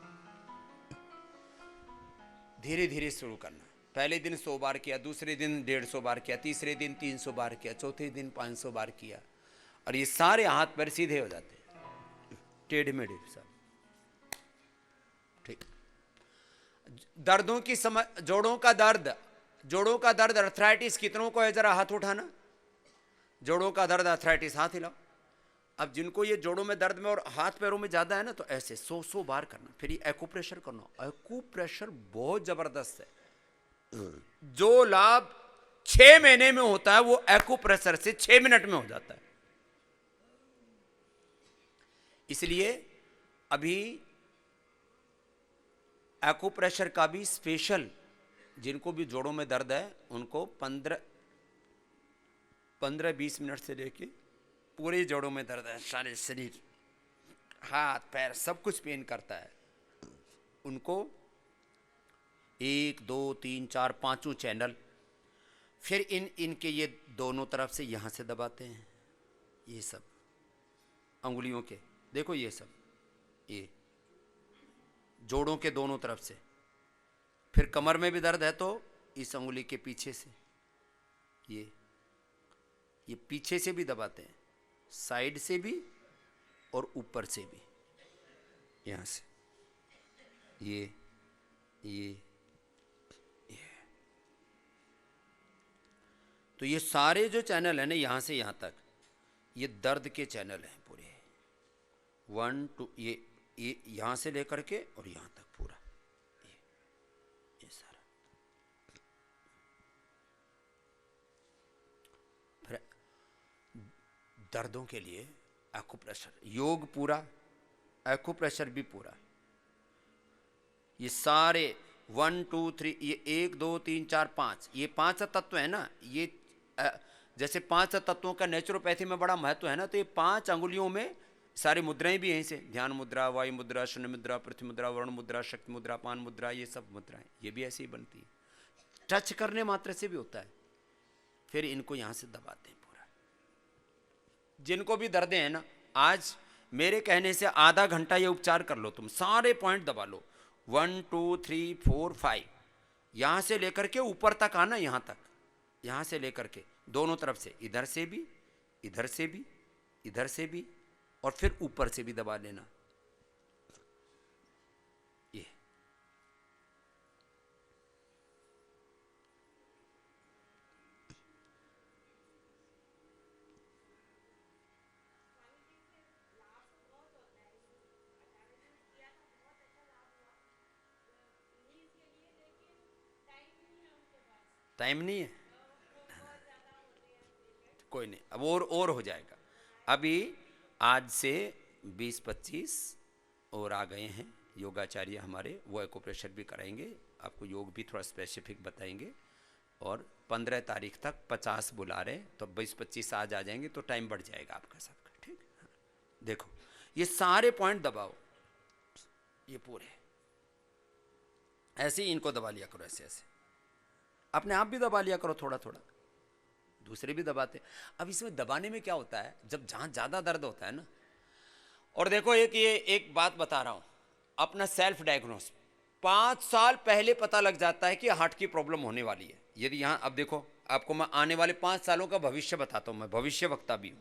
धीरे धीरे शुरू करना। पहले दिन 100 बार किया, दूसरे दिन 150 बार किया, तीसरे दिन 300 बार किया, चौथे दिन 500 बार किया, और ये सारे हाथ पैर सीधे हो जाते हैं, टेढ़े मेढ़े सब। ठीक। दर्दों की समझ, जोड़ों का दर्द अर्थराइटिस कितनों को है, जरा हाथ उठाना। जोड़ों का दर्द अर्थराइटिस, हाथ हिलाओ। अब जिनको ये जोड़ों में दर्द में और हाथ पैरों में ज्यादा है ना, तो ऐसे 100 बार करना। फिर ये एक्यूप्रेशर करना। एक्यूप्रेशर बहुत जबरदस्त है। जो लाभ 6 महीने में होता है वो एक्यूप्रेशर से 6 मिनट में हो जाता है। इसलिए अभी एक्यूप्रेशर का भी स्पेशल, जिनको भी जोड़ों में दर्द है उनको 15-20 मिनट से लेके, पूरे जोड़ों में दर्द है, सारे शरीर, हाथ पैर सब कुछ पेन करता है, उनको 1 2 3 4 5 चैनल, फिर इनके ये दोनों तरफ से यहाँ से दबाते हैं, ये सब अंगुलियों के, देखो ये सब, ये जोड़ों के दोनों तरफ से। फिर कमर में भी दर्द है तो इस अंगुली के पीछे से, ये पीछे से भी दबाते हैं, साइड से भी और ऊपर से भी, यहाँ से, ये तो ये सारे जो चैनल है ना, यहाँ से यहाँ तक, ये दर्द के चैनल हैं पूरे। 1 2, ये यहाँ से लेकर के और यहाँ तक पूरा, ये सारा। फिर दर्दों के लिए एक्यूप्रेशर, योग पूरा, एक्यूप्रेशर भी पूरा। ये सारे 1 2 3, ये 1 2 3 4 5, ये 5 तत्व है ना, ये जैसे 5 तत्वों का नेचुरोपैथी में बड़ा महत्व है ना, तो ये 5 अंगुलियों में सारी मुद्राएं भी यहीं से, ध्यान मुद्रा, वायु मुद्रा, शून्य मुद्रा, पृथ्वी मुद्रा, वरुण मुद्रा, शक्ति मुद्रा, पान मुद्रा, ये सब मुद्राएं, ये भी ऐसे ही बनती है, टच करने मात्र से भी होता है। फिर इनको यहां से दबाते हैं पूरा। जिनको भी दर्दें हैं ना, आज मेरे कहने से आधा घंटा ये उपचार कर लो, तुम सारे पॉइंट दबा लो, 1 2 3 4 5, यहां से लेकर के ऊपर तक आना, यहां तक, यहां से लेकर के दोनों तरफ से, इधर से भी, इधर से भी, इधर से भी, और फिर ऊपर से भी दबा लेना। ये टाइम नहीं है, कोई नहीं, अब और हो जाएगा। अभी आज से 20-25 और आ गए हैं योगाचार्य हमारे, वो एक्यूप्रेशर भी कराएंगे आपको, योग भी थोड़ा स्पेसिफिक बताएंगे, और 15 तारीख तक 50 बुला रहे, तो 20-25 आज आ जाएंगे तो टाइम बढ़ जाएगा आपका सबका। ठीक, देखो ये सारे पॉइंट दबाओ, ये पूरे ऐसे ही इनको दबा लिया करो, ऐसे ऐसे अपने आप भी दबा लिया करो, थोड़ा थोड़ा, दूसरे भी दबाते। अब इसमें दबाने में क्या होता है, जब जहां ज्यादा दर्द होता है ना, और देखो एक बात बता रहा हूं, अपना सेल्फ डायग्नोस 5 साल पहले पता लग जाता है कि हार्ट की प्रॉब्लम होने वाली है। यदि यहां, अब देखो आपको मैं आने वाले 5 सालों का भविष्य बताता हूं, मैं भविष्य वक्ता भी हूं।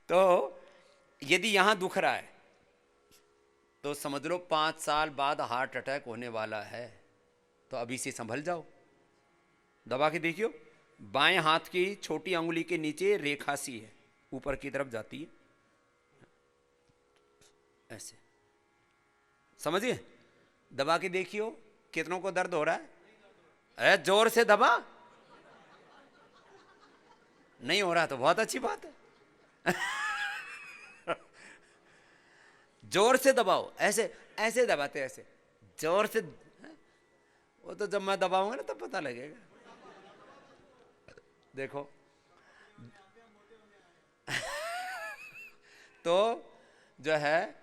तो यदि यहां दुख रहा है तो समझ लो 5 साल बाद हार्ट अटैक होने वाला है, तो अभी से संभल जाओ। दबा के देखियो, बाएं हाथ की छोटी अंगुली के नीचे रेखा सी है, ऊपर की तरफ जाती है ऐसे, समझिए। दबा के देखियो कितनों को दर्द हो रहा है? अरे जोर से दबा, नहीं हो रहा तो बहुत अच्छी बात है। जोर से दबाओ, ऐसे ऐसे दबाते, ऐसे जोर से। वो तो जब मैं दबाऊंगा ना तब पता लगेगा। देखो तो जो है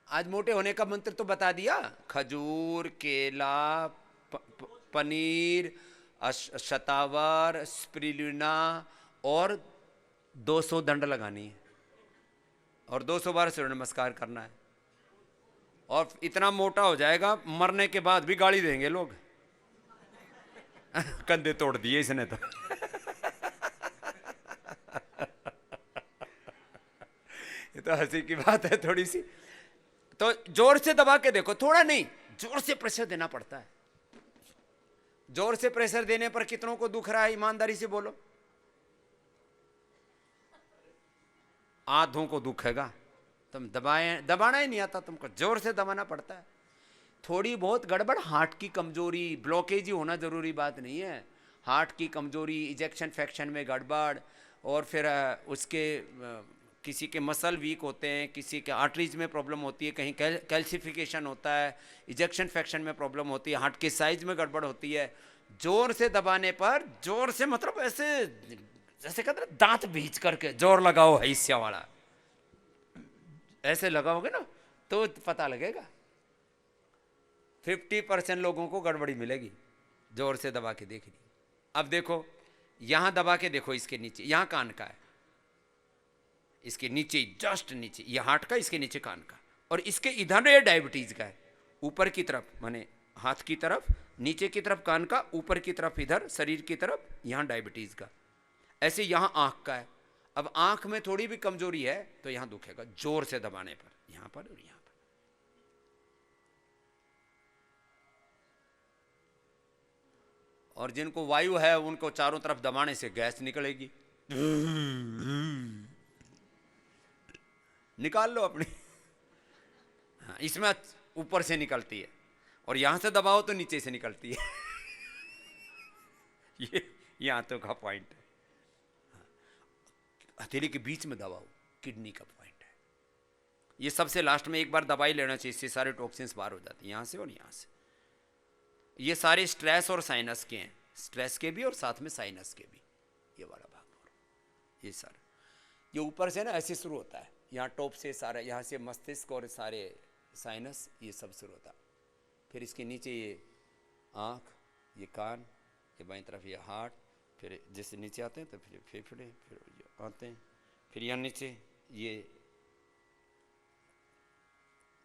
आज मोटे होने का मंत्र तो बता दिया, खजूर, केला, पनीर, शतावर, स्पिरुलिना, और 200 दंड लगानी है, और 200 बार सूर्य नमस्कार करना है। और इतना मोटा हो जाएगा मरने के बाद भी गाली देंगे लोग। कंधे तोड़ दिए इसने तो। ये तो हंसी की बात है थोड़ी सी। तो जोर से दबा के देखो, थोड़ा नहीं, जोर से प्रेशर देना पड़ता है। जोर से प्रेशर देने पर कितनों को दुख रहा है, ईमानदारी से बोलो? आधों को दुखेगा। तुम दबाना ही नहीं आता तुमको, जोर से दबाना पड़ता है। थोड़ी बहुत गड़बड़, हार्ट की कमजोरी, ब्लॉकेज ही होना जरूरी बात नहीं है। हार्ट की कमजोरी, इजेक्शन फ्रैक्शन में गड़बड़, और फिर उसके किसी के मसल वीक होते हैं, किसी के आर्टरीज में प्रॉब्लम होती है, कहीं कैल्सिफिकेशन होता है, इजेक्शन फ्रैक्शन में प्रॉब्लम होती है, हार्ट के साइज में गड़बड़ होती है। जोर से दबाने पर, जोर से मतलब ऐसे जैसे कहते हैं दांत भींच करके जोर लगाओ हिस्सा वाला, ऐसे लगाओगे ना तो पता लगेगा। 50% लोगों को गड़बड़ी मिलेगी। जोर से दबा के देख ली। अब देखो यहां दबा के देखो, इसके नीचे, यहां कान का है, इसके नीचे, जस्ट नीचे, ये हार्ट का, इसके नीचे कान का, और इसके इधर ये डायबिटीज का है। ऊपर की तरफ माने हाथ की तरफ, नीचे की तरफ कान का, ऊपर की तरफ इधर शरीर की तरफ यहां डायबिटीज का। ऐसे यहां आंख का है। अब आंख में थोड़ी भी कमजोरी है तो यहां दुखेगा जोर से दबाने पर, यहां पर और यहां पर। और जिनको वायु है उनको चारों तरफ दबाने से गैस निकलेगी। निकाल लो अपनी। हाँ, इसमें ऊपर से निकलती है, और यहां से दबाओ तो नीचे से निकलती है। ये आंतों का पॉइंट है। हथेली के बीच में दबाओ, किडनी का पॉइंट है। ये सबसे लास्ट में एक बार दवाई लेना चाहिए, इससे सारे टॉक्सिन्स बाहर हो जाते हैं, यहां से और यहां से। ये सारे स्ट्रेस और साइनस के हैं, स्ट्रेस के भी और साथ में साइनस के भी। ये वाला भाग और ये सारा, ये ऊपर से ना ऐसे शुरू होता है, यहाँ टॉप से सारा, यहाँ से मस्तिष्क और सारे साइनस, ये सब शुरू होता है। फिर इसके नीचे ये आँख, ये कान, ये बाईं तरफ ये हार्ट, फिर जैसे नीचे आते हैं तो फिर फेफड़े, फिर ये आते हैं, फिर यहाँ नीचे ये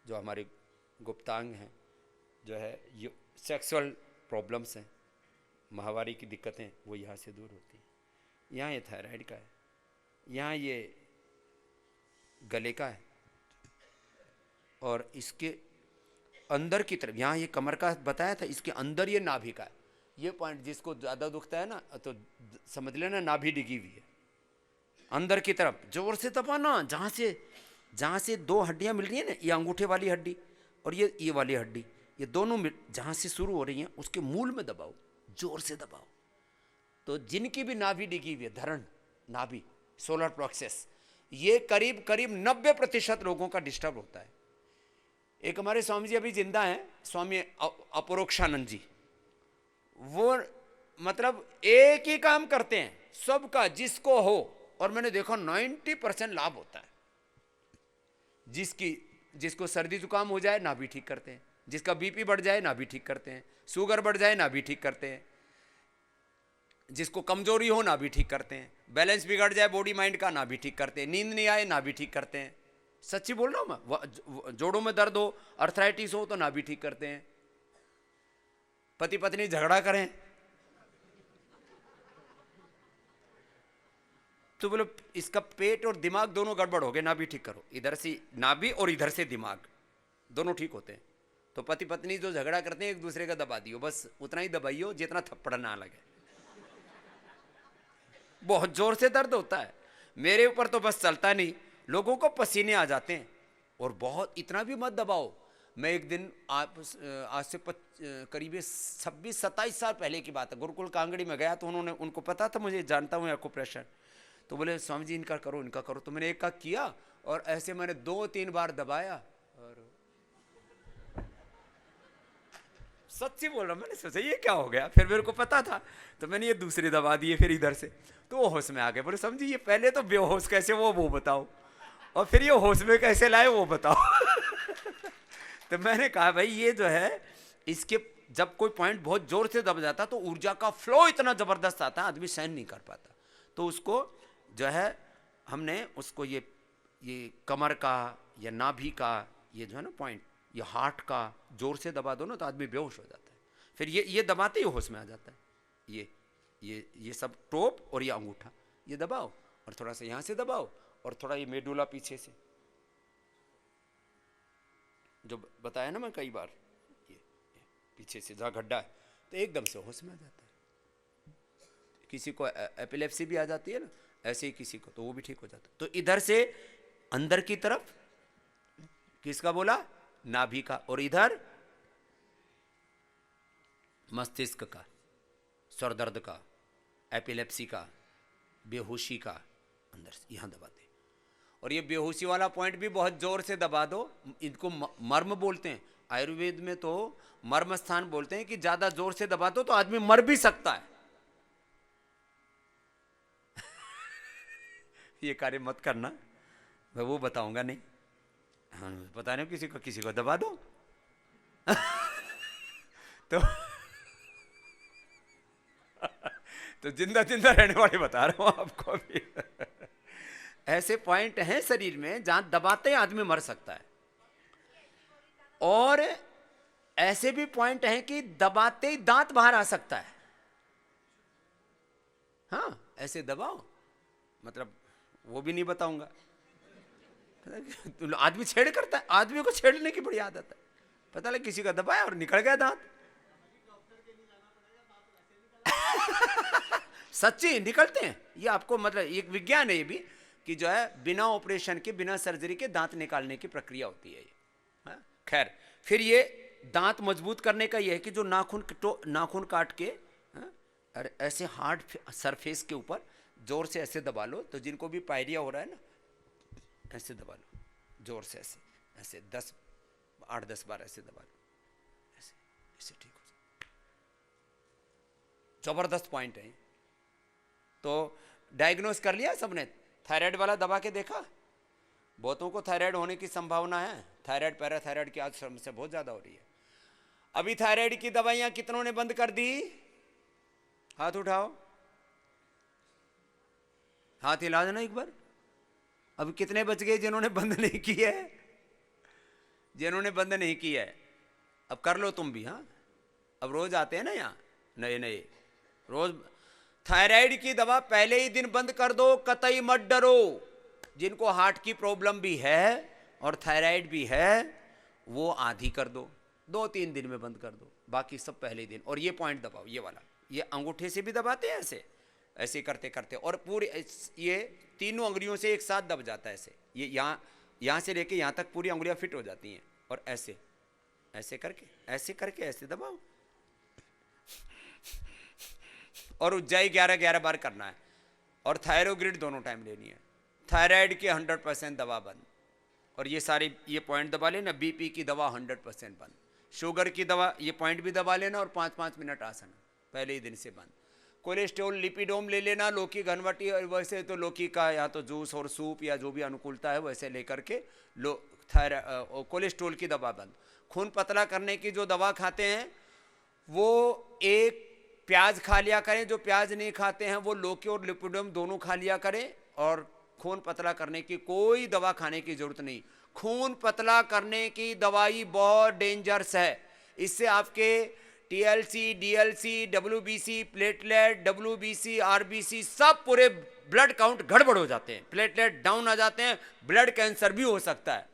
जो हमारे गुप्तांग हैं, जो है ये सेक्सुअल प्रॉब्लम्स हैं, माहवारी की दिक्कतें, वो यहाँ से दूर होती हैं। यहाँ ये थायराइड का है, यहाँ ये गले का है, और इसके अंदर की तरफ यहाँ ये कमर का बताया था, इसके अंदर ये नाभि का है। ये पॉइंट जिसको ज़्यादा दुखता है ना तो समझ लेना नाभि डिगी हुई है अंदर की तरफ। जोर से दबाना, जहाँ से दो हड्डियाँ मिल रही हैं ना, ये अंगूठे वाली हड्डी और ये वाली हड्डी, ये दोनों जहाँ से शुरू हो रही हैं उसके मूल में दबाओ, जोर से दबाओ। तो जिनकी भी नाभि डिगी हुई है, धरण नाभि, सोलर प्लेक्सस, ये करीब करीब 90% लोगों का डिस्टर्ब होता है। एक हमारे स्वामी जी अभी जिंदा हैं, स्वामी अपरोक्षानंद जी, वो मतलब एक ही काम करते हैं सबका, जिसको हो, और मैंने देखा 90% लाभ होता है। जिसको सर्दी जुकाम हो जाए नाभि ठीक करते हैं, जिसका बीपी बढ़ जाए नाभि ठीक करते हैं, शुगर बढ़ जाए नाभि ठीक करते हैं, जिसको कमजोरी हो नाभि ठीक करते हैं, बैलेंस बिगड़ जाए बॉडी माइंड का नाभि ठीक करते हैं, नींद नहीं आए नाभि ठीक करते हैं। सच्ची बोल रहा हूं मैं। जोड़ों में दर्द हो, अर्थराइटिस हो तो नाभि ठीक करते हैं। पति पत्नी झगड़ा करें तो बोलो इसका पेट और दिमाग दोनों गड़बड़ हो गए, नाभि ठीक करो, इधर से नाभि और इधर से दिमाग, दोनों ठीक होते हैं। तो पति पत्नी जो झगड़ा करते हैं एक दूसरे का दबा दियो, बस उतना ही दबाइयो जितना थप्पड़ ना लगे। बहुत जोर से दर्द होता है। मेरे ऊपर तो बस चलता नहीं, लोगों को पसीने आ जाते हैं। और बहुत इतना भी मत दबाओ। मैं एक दिन आज से करीब 26-27 साल पहले की बात है, गुरुकुल कांगड़ी में गया तो उनको पता था मुझे, जानता हूँ एक्यूप्रेशर। तो बोले स्वामी जी इनका करो इनका करो। तो मैंने एक का किया और ऐसे मैंने 2-3 बार दबाया और सच्ची बोल रहा हूं, मैंने सोचा ये क्या हो गया। फिर मेरे को पता था तो मैंने ये दूसरी दबा दिए फिर इधर से, तो वो होश में आ गए। बोले समझी ये पहले तो बेहोश कैसे वो बताओ, और फिर ये होश में कैसे लाए वो बताओ। तो मैंने कहा भाई ये जो है इसके जब कोई पॉइंट बहुत जोर से दब जाता तो ऊर्जा का फ्लो इतना जबरदस्त आता है आदमी सहन नहीं कर पाता। तो उसको जो है हमने उसको ये कमर का या नाभि का ये जो है ना पॉइंट, ये हार्ट का जोर से दबा दो ना तो आदमी बेहोश हो जाता है। फिर ये दबाते ही होश में आ जाता है। ये सब टोप और ये अंगूठा ये दबाओ और थोड़ा सा यहाँ से दबाओ और थोड़ा ये मेडुला पीछे से, जो बताया ना मैं कई बार, ये पीछे से जहाँ गड्ढा है तो एकदम से होश में आ जाता है। किसी को एपिलेप्सी भी आ जाती है ना, ऐसे ही किसी को तो वो भी ठीक हो जाता है। तो इधर से अंदर की तरफ किसका बोला, नाभि का, और इधर मस्तिष्क का, सर दर्द का, एपिलेप्सी का, बेहोशी का, अंदर से यहां दबाते हैं। और ये बेहोशी वाला पॉइंट भी बहुत जोर से दबा दो, इनको मर्म बोलते हैं। आयुर्वेद में तो मर्म स्थान बोलते हैं कि ज्यादा जोर से दबा दो तो आदमी मर भी सकता है। ये कार्य मत करना, मैं वो बताऊंगा नहीं। हाँ, पता नहीं किसी को दबा दो। तो जिंदा रहने वाले बता रहा हूं आपको अभी। ऐसे पॉइंट हैं शरीर में जहां दबाते आदमी मर सकता है, और ऐसे भी पॉइंट हैं कि दबाते ही दांत बाहर आ सकता है। हाँ ऐसे दबाओ, मतलब वो भी नहीं बताऊंगा। आदमी छेड़ करता है, आदमी को छेड़ने की बड़ी आदत है। पता लगे किसी का दबाया और निकल गया दांत। सच्ची निकलते हैं, ये आपको मतलब एक विज्ञान है ये भी, कि जो है बिना ऑपरेशन के बिना सर्जरी के दांत निकालने की प्रक्रिया होती है ये। खैर फिर ये दांत मजबूत करने का ये है कि जो नाखून काट के ऐसे हार्ड सरफेस के ऊपर जोर से ऐसे दबा लो, तो जिनको भी पायरिया हो रहा है ना ऐसे दबा लो जोर से, ऐसे 8-10 बार ऐसे दबा लो, ऐसे ठीक हो जाए। जबरदस्त पॉइंट है। तो डायग्नोस कर लिया सबने, थायराइड वाला दबा के देखा। बहुतों को थायराइड होने की संभावना है, थायराइड पैराथायराइड की आज समस्या बहुत ज्यादा हो रही है। अभी थायराइड की दवाइयां कितनों ने बंद कर दी, हाथ उठाओ, हाथ हिला देना एक बार। अब कितने बच गए जिन्होंने बंद नहीं की है, जिन्होंने बंद नहीं की है अब कर लो तुम भी। हाँ अब रोज आते हैं ना यहाँ नए रोज। थायराइड की दवा पहले ही दिन बंद कर दो, कतई मत डरो। जिनको हार्ट की प्रॉब्लम भी है और थायराइड भी है वो आधी कर दो, 2-3 दिन में बंद कर दो, बाकी सब पहले ही दिन। और ये पॉइंट दबाओ, ये वाला, ये अंगूठे से भी दबाते हैं ऐसे ऐसे करते करते, और पूरे ये तीनों अंगुलियों से एक साथ दब जाता है ऐसे। ये यहाँ से लेके यहाँ तक पूरी अंगुलियां फिट हो जाती हैं, और ऐसे करके ऐसे दबाओ। और उज्जाई 11-11 बार करना है, और थायरोग्रिड दोनों टाइम लेनी है। थायराइड के 100% दवा बंद, और ये सारी ये पॉइंट दबा लेना। बीपी की दवा 100% बंद, शुगर की दवा ये पॉइंट भी दबा लेना, और 5-5 मिनट आसन पहले ही दिन से बंद। कोलेस्ट्रॉल लिपिडोम ले लेना, लौकी घनवटी, और वैसे तो लौकी का या तो जूस और सूप या जो भी अनुकूलता है वैसे लेकर के कोलेस्ट्रॉल की दवा बंद। खून पतला करने की जो दवा खाते हैं वो एक प्याज खा लिया करें, जो प्याज नहीं खाते हैं वो लौकी और लिपिडोम दोनों खा लिया करें। और खून पतला करने की कोई दवा खाने की जरूरत नहीं। खून पतला करने की दवाई बहुत डेंजरस है, इससे आपके TLC, DLC, WBC, platelet, WBC, RBC सब पूरे ब्लड काउंट गड़बड़ हो जाते हैं, प्लेटलेट डाउन आ जाते हैं, ब्लड कैंसर भी हो सकता है।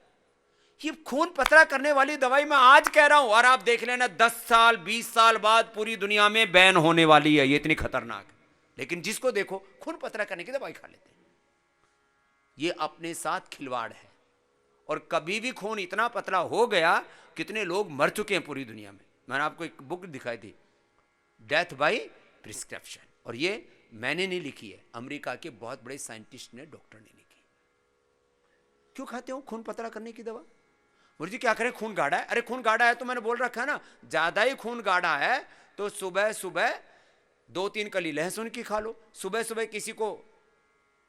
ये खून पतला करने वाली दवाई मैं आज कह रहा हूं, और आप देख लेना 10 साल 20 साल बाद पूरी दुनिया में बैन होने वाली है, ये इतनी खतरनाक है। लेकिन जिसको देखो खून पतला करने की दवाई खा लेते हैं। ये अपने साथ खिलवाड़ है। और कभी भी खून इतना पतला हो गया, कितने लोग मर चुके हैं पूरी दुनिया में। मैंने आपको एक बुक दिखाई थी, डेथ बाय प्रिस्क्रिप्शन, और ये मैंने नहीं लिखी है, अमेरिका के बहुत बड़े साइंटिस्ट ने, डॉक्टर ने लिखी। क्यों खाते हो खून पतला करने की दवा? मुझे क्या करें, खून गाढ़ा है। अरे खून गाढ़ा है तो मैंने बोल रखा है ना, ज्यादा ही खून गाढ़ा है तो सुबह सुबह 2-3 कली लहसुन की खा लो। सुबह सुबह किसी को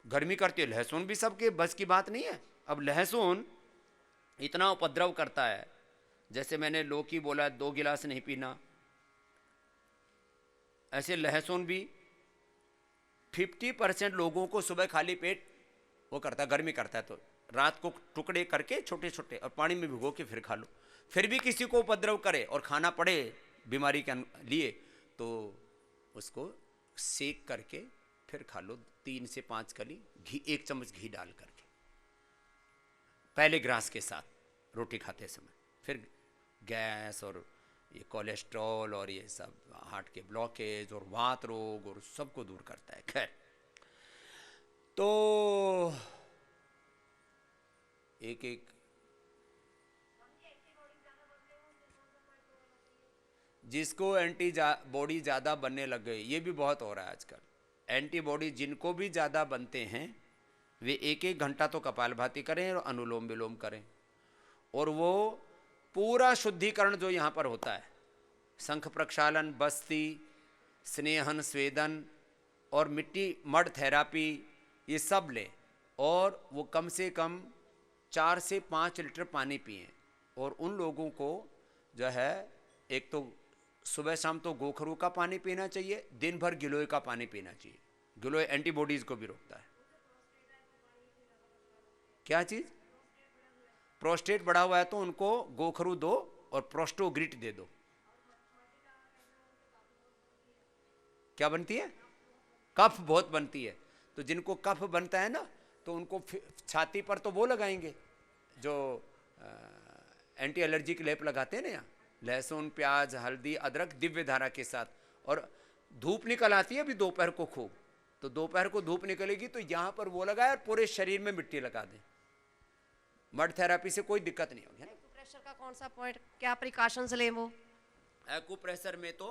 गर्मी करती है, लहसुन भी सबके बस की बात नहीं है। अब लहसुन इतना उपद्रव करता है, जैसे मैंने लौकी बोला 2 गिलास नहीं पीना, ऐसे लहसुन भी 50% लोगों को सुबह खाली पेट वो करता है, गर्मी करता है, तो रात को टुकड़े करके छोटे छोटे और पानी में भिगो के फिर खा लो। फिर भी किसी को उपद्रव करे और खाना पड़े बीमारी के लिए, तो उसको सेक करके फिर खा लो 3 से 5 कली घी, 1 चम्मच घी डाल करके पहले ग्रास के साथ रोटी खाते समय। फिर गैस और ये कोलेस्ट्रॉल और ये सब हार्ट के ब्लॉकेज और वात रोग और सबको दूर करता है। खैर, तो एक एक जिसको एंटीबॉडी ज़्यादा बनने लग गई, ये भी बहुत हो रहा है आजकल। एंटीबॉडी जिनको भी ज़्यादा बनते हैं, वे 1-1 घंटा तो कपालभाति करें और अनुलोम विलोम करें, और वो पूरा शुद्धिकरण जो यहाँ पर होता है, शंख प्रक्षालन, बस्ती, स्नेहन, स्वेदन और मिट्टी मड थेरापी, ये सब लें, और वो कम से कम 4 से 5 लीटर पानी पिएं। और उन लोगों को जो है, एक तो सुबह शाम तो गोखरू का पानी पीना चाहिए, दिन भर गिलोय का पानी पीना चाहिए। गिलोय एंटीबॉडीज को भी रोकता है। क्या चीज? प्रोस्टेट बढ़ा हुआ है तो उनको गोखरू दो और प्रोस्टोग्रिट दे दो। क्या बनती है? कफ बहुत बनती है। तो जिनको कफ बनता है ना, तो उनको छाती पर तो वो लगाएंगे जो एंटी एलर्जी की लेप लगाते हैं ना, यहाँ लहसुन, प्याज, हल्दी, अदरक दिव्य धारा के साथ। और धूप निकल आती है अभी दोपहर को खूब, तो दोपहर को धूप निकलेगी तो यहाँ पर वो लगाए और पूरे शरीर में मिट्टी लगा दें। मड थेरापी से कोई दिक्कत नहीं होगी। एक्यूप्रेशर का कौन सा पॉइंट, क्या प्रिकॉशंस लें वो? एक्यूप्रेशर में तो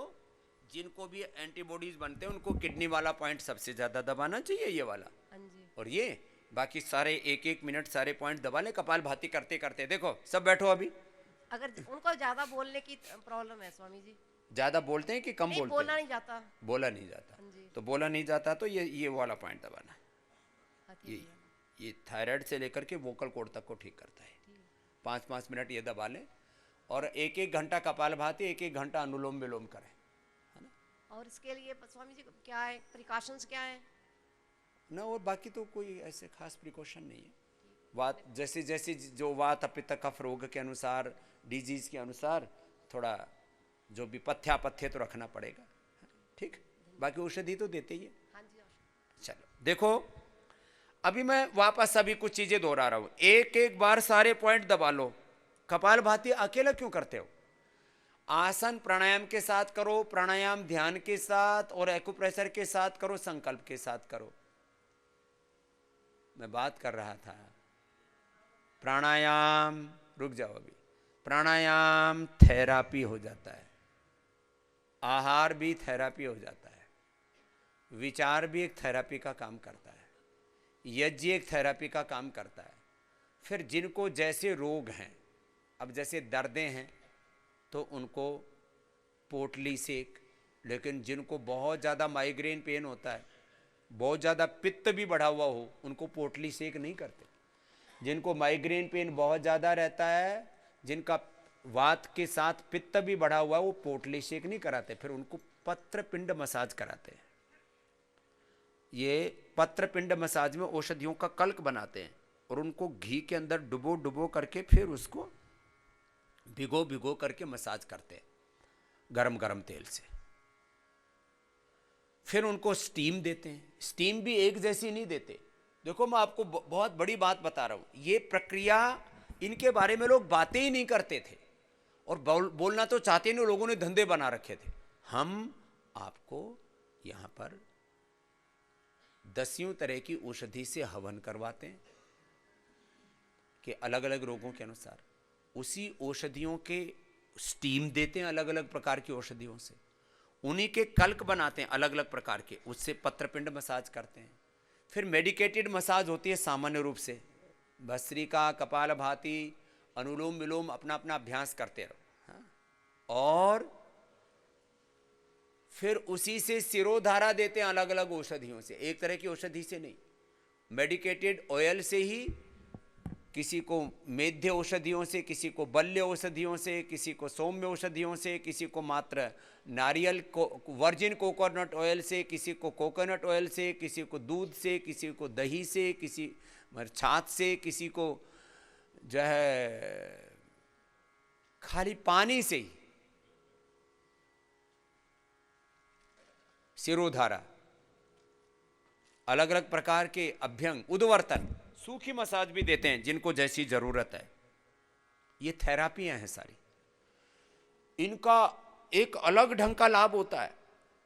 जिनको भी एंटीबॉडीज बनते हैं उनको किडनी वाला पॉइंट सबसे ज्यादा दबाना चाहिए, ये वाला। हाँ जी। और ये बाकी सारे 1-1 मिनट सारे पॉइंट दबा लें कपालभाति करते करते। देखो सब बैठो अभी। अगर उनको ज्यादा बोलने की प्रॉब्लम है स्वामी जी, ज्यादा बोलते हैं कि कम नहीं बोलते बोलना हैं? नहीं जाता। बोला नहीं जाता। हाँ जी। तो बोला नहीं जाता तो ये वाला पॉइंट दबाना। हाँ, ठीक है। ये थायराइड से लेकर के वोकल कॉर्ड तक को ठीक करता है। 5-5 मिनट ये दबा लें, और 1-1 घंटा कपालभाति, 1-1 घंटा अनुलोम विलोम करें, है ना। और इसके लिए स्वामी जी क्या है, प्रिकॉशंस क्या है ना? और बाकी तो कोई ऐसे खास प्रिकॉशन नहीं है। वात जैसे जैसे जो वात पित्त कफ रोग के अनुसार, डिजीज के अनुसार थोड़ा जो भी पथ्यापथ्य तो रखना पड़ेगा, ठीक। बाकी औषधि तो देते ही है। हाँ जी। चलो देखो, अभी मैं वापस अभी कुछ चीजें दोहरा रहा हूं। 1-1 बार सारे पॉइंट दबा लो। कपालभाति अकेला क्यों करते हो? आसन प्राणायाम के साथ करो, प्राणायाम ध्यान के साथ, और एक्यूप्रेशर के साथ करो, संकल्प के साथ करो। मैं बात कर रहा था प्राणायाम, रुक जाओ अभी। प्राणायाम थेरापी हो जाता है, आहार भी थेरापी हो जाता है, विचार भी एक थेरापी का काम करता है, यज्ञ एक थेरापी का काम करता है। फिर जिनको जैसे रोग हैं, अब जैसे दर्दें हैं तो उनको पोटली सेक, लेकिन जिनको बहुत ज़्यादा माइग्रेन पेन होता है, बहुत ज़्यादा पित्त भी बढ़ा हुआ हो, उनको पोटली सेक नहीं करते। जिनको माइग्रेन पेन बहुत ज़्यादा रहता है, जिनका वात के साथ पित्त भी बढ़ा हुआ है, वो पोटली सेक नहीं कराते, फिर उनको पत्रपिंड मसाज कराते हैं। ये पत्रपिंड मसाज में औषधियों का कल्क बनाते हैं और उनको घी के अंदर डुबो डुबो करके फिर उसको भिगो भिगो करके मसाज करते हैं गरम गरम तेल से। फिर उनको स्टीम देते हैं। स्टीम भी एक जैसी नहीं देते। देखो मैं आपको बहुत बड़ी बात बता रहा हूं, ये प्रक्रिया इनके बारे में लोग बातें ही नहीं करते थे, और बोलना तो चाहते नहीं, लोगों ने धंधे बना रखे थे। हम आपको यहां पर 10 तरह की औषधि से हवन करवाते हैं कि अलग अलग रोगों के अनुसार उसी औषधियों के स्टीम देते हैं, अलग अलग प्रकार की औषधियों से उन्हीं के कल्क बनाते हैं अलग अलग प्रकार के, उससे पत्रपिंड मसाज करते हैं। फिर मेडिकेटेड मसाज होती है सामान्य रूप से, भस्त्रिका, कपालभाति, अनुलोम विलोम, अपना अपना अभ्यास करते रहो। हाँ? और फिर उसी से सिरोधारा देते हैं अलग अलग औषधियों से, एक तरह की औषधि से नहीं, मेडिकेटेड ऑयल से ही, किसी को मेध्य औषधियों से, किसी को बल्य औषधियों से, किसी को सौम्य औषधियों से, किसी को मात्र नारियल को वर्जिन कोकोनट ऑयल से, किसी को कोकोनट ऑयल से, किसी को दूध से, किसी को दही से, किसी छाछ से, किसी को जो है खाली पानी से ही सिरोधारा, अलग अलग प्रकार के अभ्यंग, उद्वर्तन, सूखी मसाज भी देते हैं जिनको जैसी जरूरत है। ये थेरापियां हैं सारी, इनका एक अलग ढंग का लाभ होता है।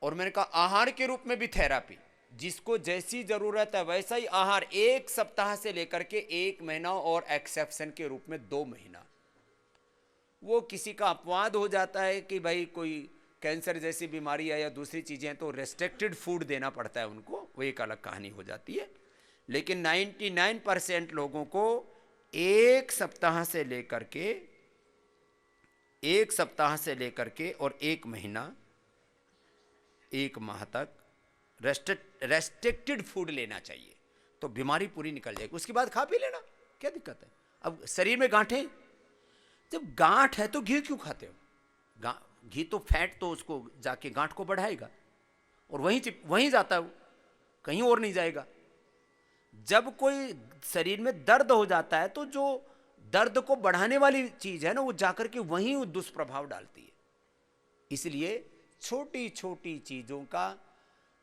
और मैंने कहा आहार के रूप में भी थेरापी, जिसको जैसी जरूरत है वैसा ही आहार, 1 सप्ताह से लेकर के 1 महीना, और एक्सेप्शन के रूप में 2 महीना। वो किसी का अपवाद हो जाता है कि भाई कोई कैंसर जैसी बीमारी है या दूसरी चीजें तो रेस्ट्रिक्टेड फूड देना पड़ता है उनको, वो एक अलग कहानी हो जाती है। लेकिन 99% लोगों को 1 सप्ताह से लेकर के और 1 महीना, 1 माह तक रेस्ट्रिक्टेड फूड लेना चाहिए, तो बीमारी पूरी निकल जाएगी। उसके बाद खा पी लेना, क्या दिक्कत है। अब शरीर में गांठें, जब गांठ है तो घी क्यों खाते हो? घी तो फैट तो उसको जाके गांठ को बढ़ाएगा, और वहीं जाता है वो, कहीं और नहीं जाएगा। जब कोई शरीर में दर्द हो जाता है तो जो दर्द को बढ़ाने वाली चीज है ना, वो जाकर के वहीं दुष्प्रभाव डालती है। इसलिए छोटी छोटी चीजों का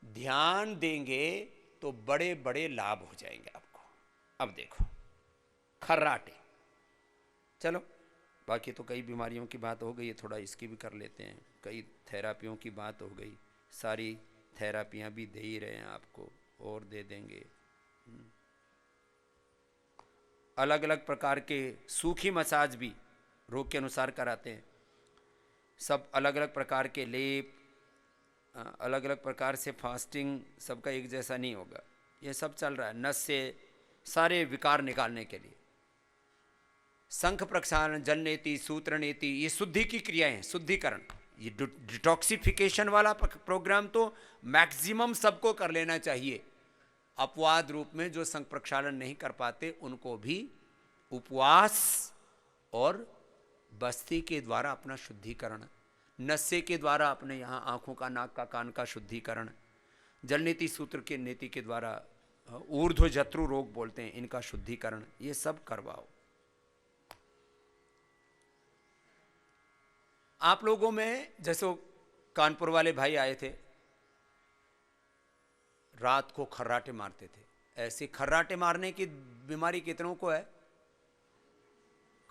ध्यान देंगे तो बड़े बड़े लाभ हो जाएंगे आपको। अब देखो खर्राटे, चलो बाकी तो कई बीमारियों की बात हो गई है, थोड़ा इसकी भी कर लेते हैं। कई थेरापियों की बात हो गई, सारी थेरापियां भी दे ही रहे हैं आपको, और दे देंगे। अलग अलग प्रकार के सूखी मसाज भी रोग के अनुसार कराते हैं, सब अलग अलग प्रकार के लेप, अलग अलग प्रकार से फास्टिंग, सबका एक जैसा नहीं होगा। ये सब चल रहा है नस से सारे विकार निकालने के लिए। शंख प्रक्षालन, जल नेति, सूत्र नेति, ये शुद्धि की क्रियाएं हैं, शुद्धिकरण। ये डिटॉक्सिफिकेशन वाला प्रोग्राम तो मैक्सिमम सबको कर लेना चाहिए। अपवाद रूप में जो शंख प्रक्षालन नहीं कर पाते उनको भी उपवास और बस्ती के द्वारा अपना शुद्धिकरण, नस्से के द्वारा अपने यहाँ आँखों का, नाक का, कान का शुद्धिकरण, जल नीति सूत्र के नीति के द्वारा ऊर्ध्व जत्रु रोग बोलते हैं, इनका शुद्धिकरण, ये सब करवाओ। आप लोगों में जैसे कानपुर वाले भाई आए थे, रात को खर्राटे मारते थे, ऐसे खर्राटे मारने की बीमारी कितनों को है?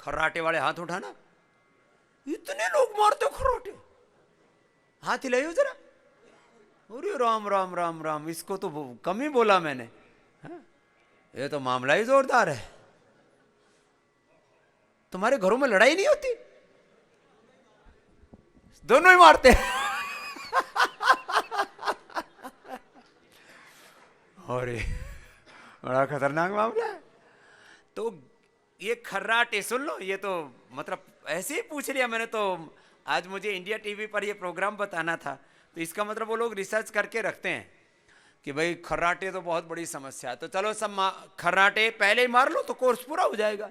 खर्राटे वाले हाथ उठाना। इतने लोग मारते खर्राटे, हाथ हिलाइयो जरा। अरे राम राम राम राम, इसको तो कम ही बोला मैंने। हाँ? ये तो मामला ही जोरदार है। तुम्हारे घरों में लड़ाई नहीं होती? दोनों ही मारते हैं। अरे बड़ा खतरनाक मामला है। तो ये खर्राटे सुन लो, ये तो मतलब ऐसे ही पूछ लिया मैंने, तो आज मुझे इंडिया टीवी पर ये प्रोग्राम बताना था, तो इसका मतलब वो लोग रिसर्च करके रखते हैं कि भाई खर्राटे तो बहुत बड़ी समस्या है, तो चलो सब खर्राटे पहले ही मार लो तो कोर्स पूरा हो जाएगा।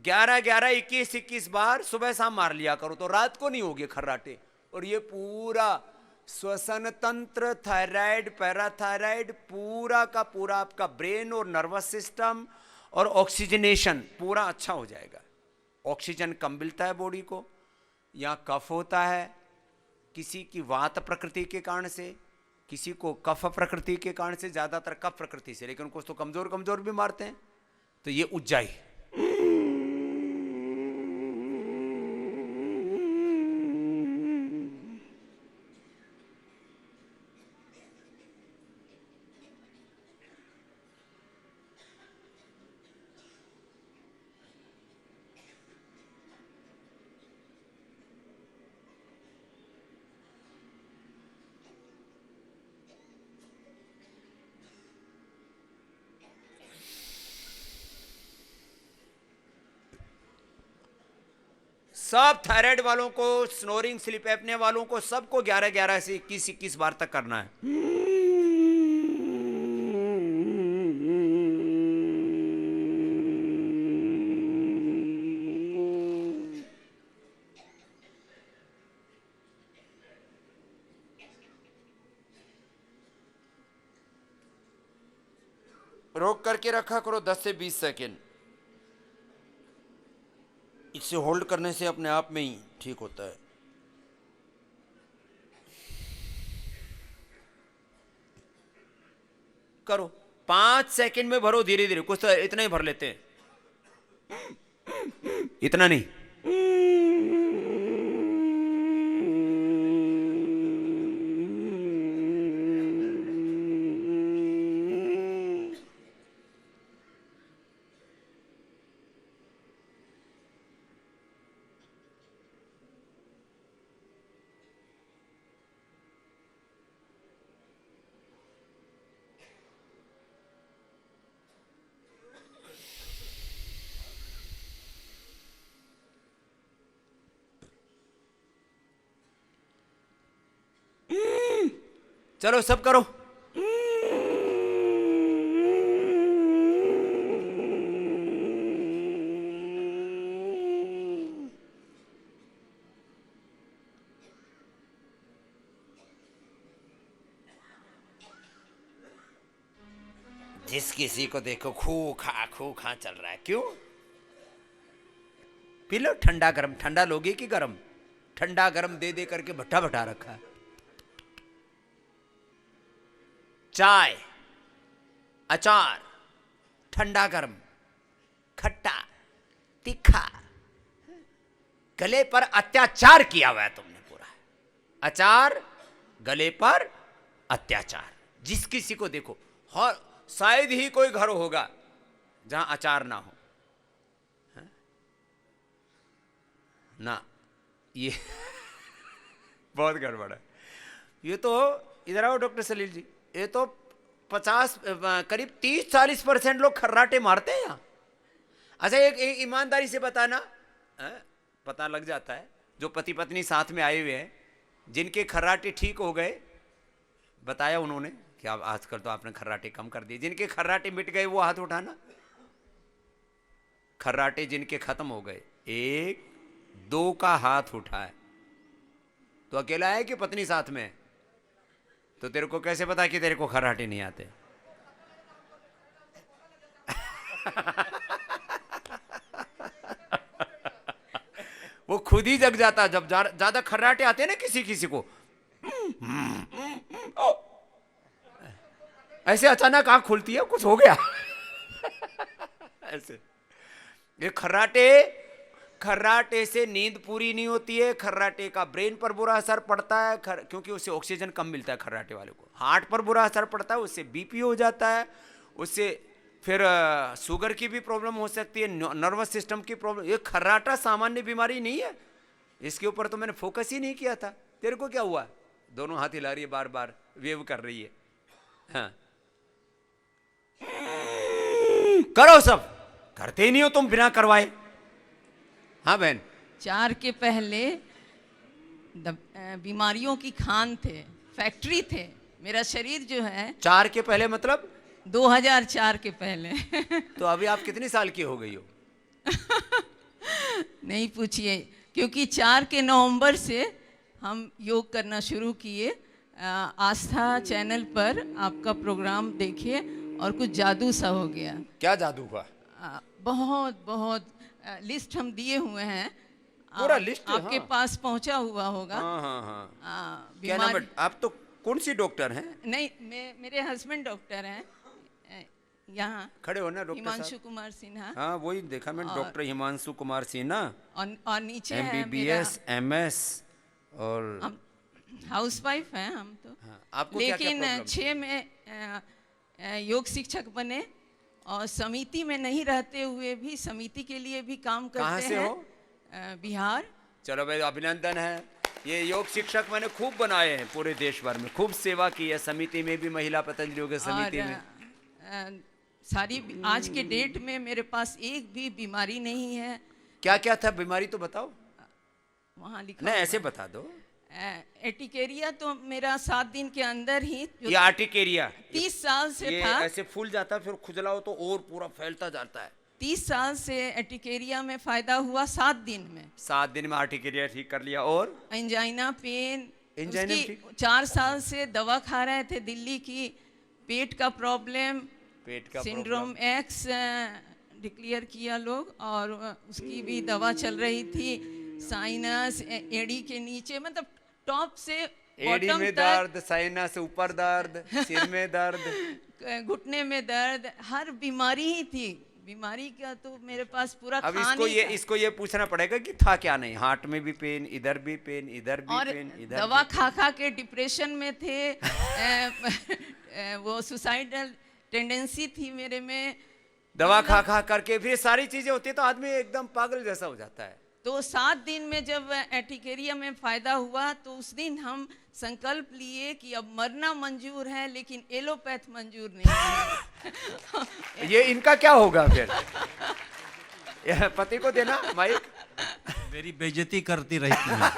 11-11, 21-21 बार सुबह शाम मार लिया करो, तो रात को नहीं होगी खर्राटे। और ये पूरा श्वसन तंत्र, थायराइड, पैराथायराइड, पूरा का पूरा आपका ब्रेन और नर्वस सिस्टम और ऑक्सीजनेशन पूरा अच्छा हो जाएगा। ऑक्सीजन कम मिलता है बॉडी को, यहाँ कफ होता है, किसी की वात प्रकृति के कारण से, किसी को कफ प्रकृति के कारण से, ज़्यादातर कफ प्रकृति से, लेकिन कुछ तो कमज़ोर कमज़ोर भी मारते हैं। तो ये उज्जाई सब थायराइड वालों को, स्नोरिंग, स्लीप एपनिया वालों को, सबको 11-11 से 21-21 बार तक करना है। रोक करके रखा करो 10 से 20 सेकेंड। इसे होल्ड करने से अपने आप में ही ठीक होता है। करो 5 सेकेंड में भरो, धीरे धीरे, कुछ तो इतना ही भर लेते हैं, इतना नहीं। चलो सब करो। जिस किसी को देखो खू खा चल रहा है, क्यों? पी लो ठंडा गरम। ठंडा लोगे कि गरम? ठंडा गरम दे दे करके भट्टा भटा रखा है। चाय, अचार, ठंडा गरम, खट्टा, तीखा, गले पर अत्याचार किया हुआ है तुमने पूरा। अचार, गले पर अत्याचार। जिस किसी को देखो, और शायद ही कोई घर होगा जहां अचार ना हो, है? ना, ये बहुत गड़बड़ है। ये तो इधर आओ डॉक्टर सलील जी, ये तो 50 करीब 30-40% लोग खर्राटे मारते हैं यहाँ। अच्छा एक ईमानदारी से बताना, पता लग जाता है जो पति पत्नी साथ में आए हुए हैं, जिनके खर्राटे ठीक हो गए, बताया उन्होंने कि आप आजकल तो आपने खर्राटे कम कर दिए। जिनके खर्राटे मिट गए वो हाथ उठाना। खर्राटे जिनके खत्म हो गए, 1-2 का हाथ उठाए। तो अकेला है कि पत्नी साथ में है? तो तेरे को कैसे पता कि तेरे को खर्राटे नहीं आते? वो खुद ही जग जाता जब ज्यादा खर्राटे आते हैं ना किसी किसी को। ऐसे अचानक आंख खुलती है, कुछ हो गया। ऐसे ये खर्राटे से नींद पूरी नहीं होती है। खर्राटे का ब्रेन पर बुरा असर पड़ता है, क्योंकि उससे ऑक्सीजन कम मिलता है खर्राटे वाले को। हार्ट पर बुरा असर पड़ता है, उससे बीपी हो जाता है, उससे फिर शुगर की भी प्रॉब्लम हो सकती है, नर्वस सिस्टम की प्रॉब्लम। ये खर्राटा सामान्य बीमारी नहीं है, इसके ऊपर तो मैंने फोकस ही नहीं किया था। तेरे को क्या हुआ? दोनों हाथ हिला रही है, बार बार वेव कर रही है। हाँ करो, सब करते ही नहीं हो तुम बिना करवाए। हाँ बहन, 4 के पहले बीमारियों की खान थे, फैक्ट्री थे। मेरा शरीर जो है 4 के पहले मतलब 2004 के पहले। तो अभी आप कितनी साल की हो गई हो? नहीं पूछिए, क्योंकि 4 के नवंबर से हम योग करना शुरू किए। आस्था चैनल पर आपका प्रोग्राम देखे और कुछ जादू सा हो गया। क्या जादू हुआ? बहुत बहुत लिस्ट हम दिए हुए हैं, पूरा लिस्ट आपके पास पहुंचा हुआ होगा। हाँ। क्या नाम है? आप तो कौन सी डॉक्टर हैं? नहीं, मेरे हस्बैंड डॉक्टर हैं, यहाँ खड़े हो ना डॉक्टर हिमांशु कुमार सिन्हा। हाँ वही देखा मैंने, डॉक्टर हिमांशु कुमार सिन्हा। और नीचे MBBS MS और हम हाउस वाइफ हैं हम तो। हाँ, आपको लेकिन क्या 6 में योग शिक्षक बने और समिति में नहीं रहते हुए भी समिति के लिए भी काम करते हैं। कहाँ से हो? बिहार। चलो भाई, अभिनंदन है। ये योग शिक्षक मैंने खूब बनाए हैं पूरे देश भर में, खूब सेवा की है। समिति में भी, महिला पतंजलि योग समिति में सारी आज के डेट में मेरे पास एक भी बीमारी नहीं है। क्या क्या था बीमारी तो बताओ। वहाँ लिखा नहीं हुआ ऐसे है। बता दो। एटिकेरिया तो मेरा 7 दिन के अंदर ही ये आर्टिकेरिया 30 साल से ये था। ऐसे फूल जाता है, फिर खुजला हो तो और पूरा फैलता जाता है। 30 साल से एटिकेरिया में फायदा हुआ 7 दिन में। 7 दिन में आर्टिकेरिया ठीक कर लिया। और एंजाइना पेन, एंजाइना उसकी ठीक? 4 साल से दवा खा रहे थे दिल्ली की, पेट का प्रॉब्लम, पेट का सिंड्रोम एक्स डिक्लेयर किया लोग, और उसकी भी दवा चल रही थी। साइनस, एड़ी के नीचे, मतलब टॉप से एड़ी बॉटम में तक, दर्द, साइनस से ऊपर दर्द, सिर में दर्द, घुटने में दर्द, हर बीमारी ही थी। बीमारी का तो मेरे पास पूरा अब खान ही था। इसको ये पूछना पड़ेगा कि था क्या नहीं। हार्ट में भी पेन, इधर भी पेन, इधर भी और पेन, इधर दवा भी खा खा के डिप्रेशन में थे। वो सुसाइडल टेंडेंसी थी मेरे में। दवा खा खा करके फिर सारी चीजें होती है तो आदमी एकदम पागल जैसा हो जाता है। तो 7 दिन में जब एटिकेरिया में फायदा हुआ तो उस दिन हम संकल्प लिए कि अब मरना मंजूर है लेकिन एलोपैथ मंजूर नहीं है। ये इनका क्या होगा फिर? ये पति को देना माइक। मेरी बेइज्जती करती रहती है।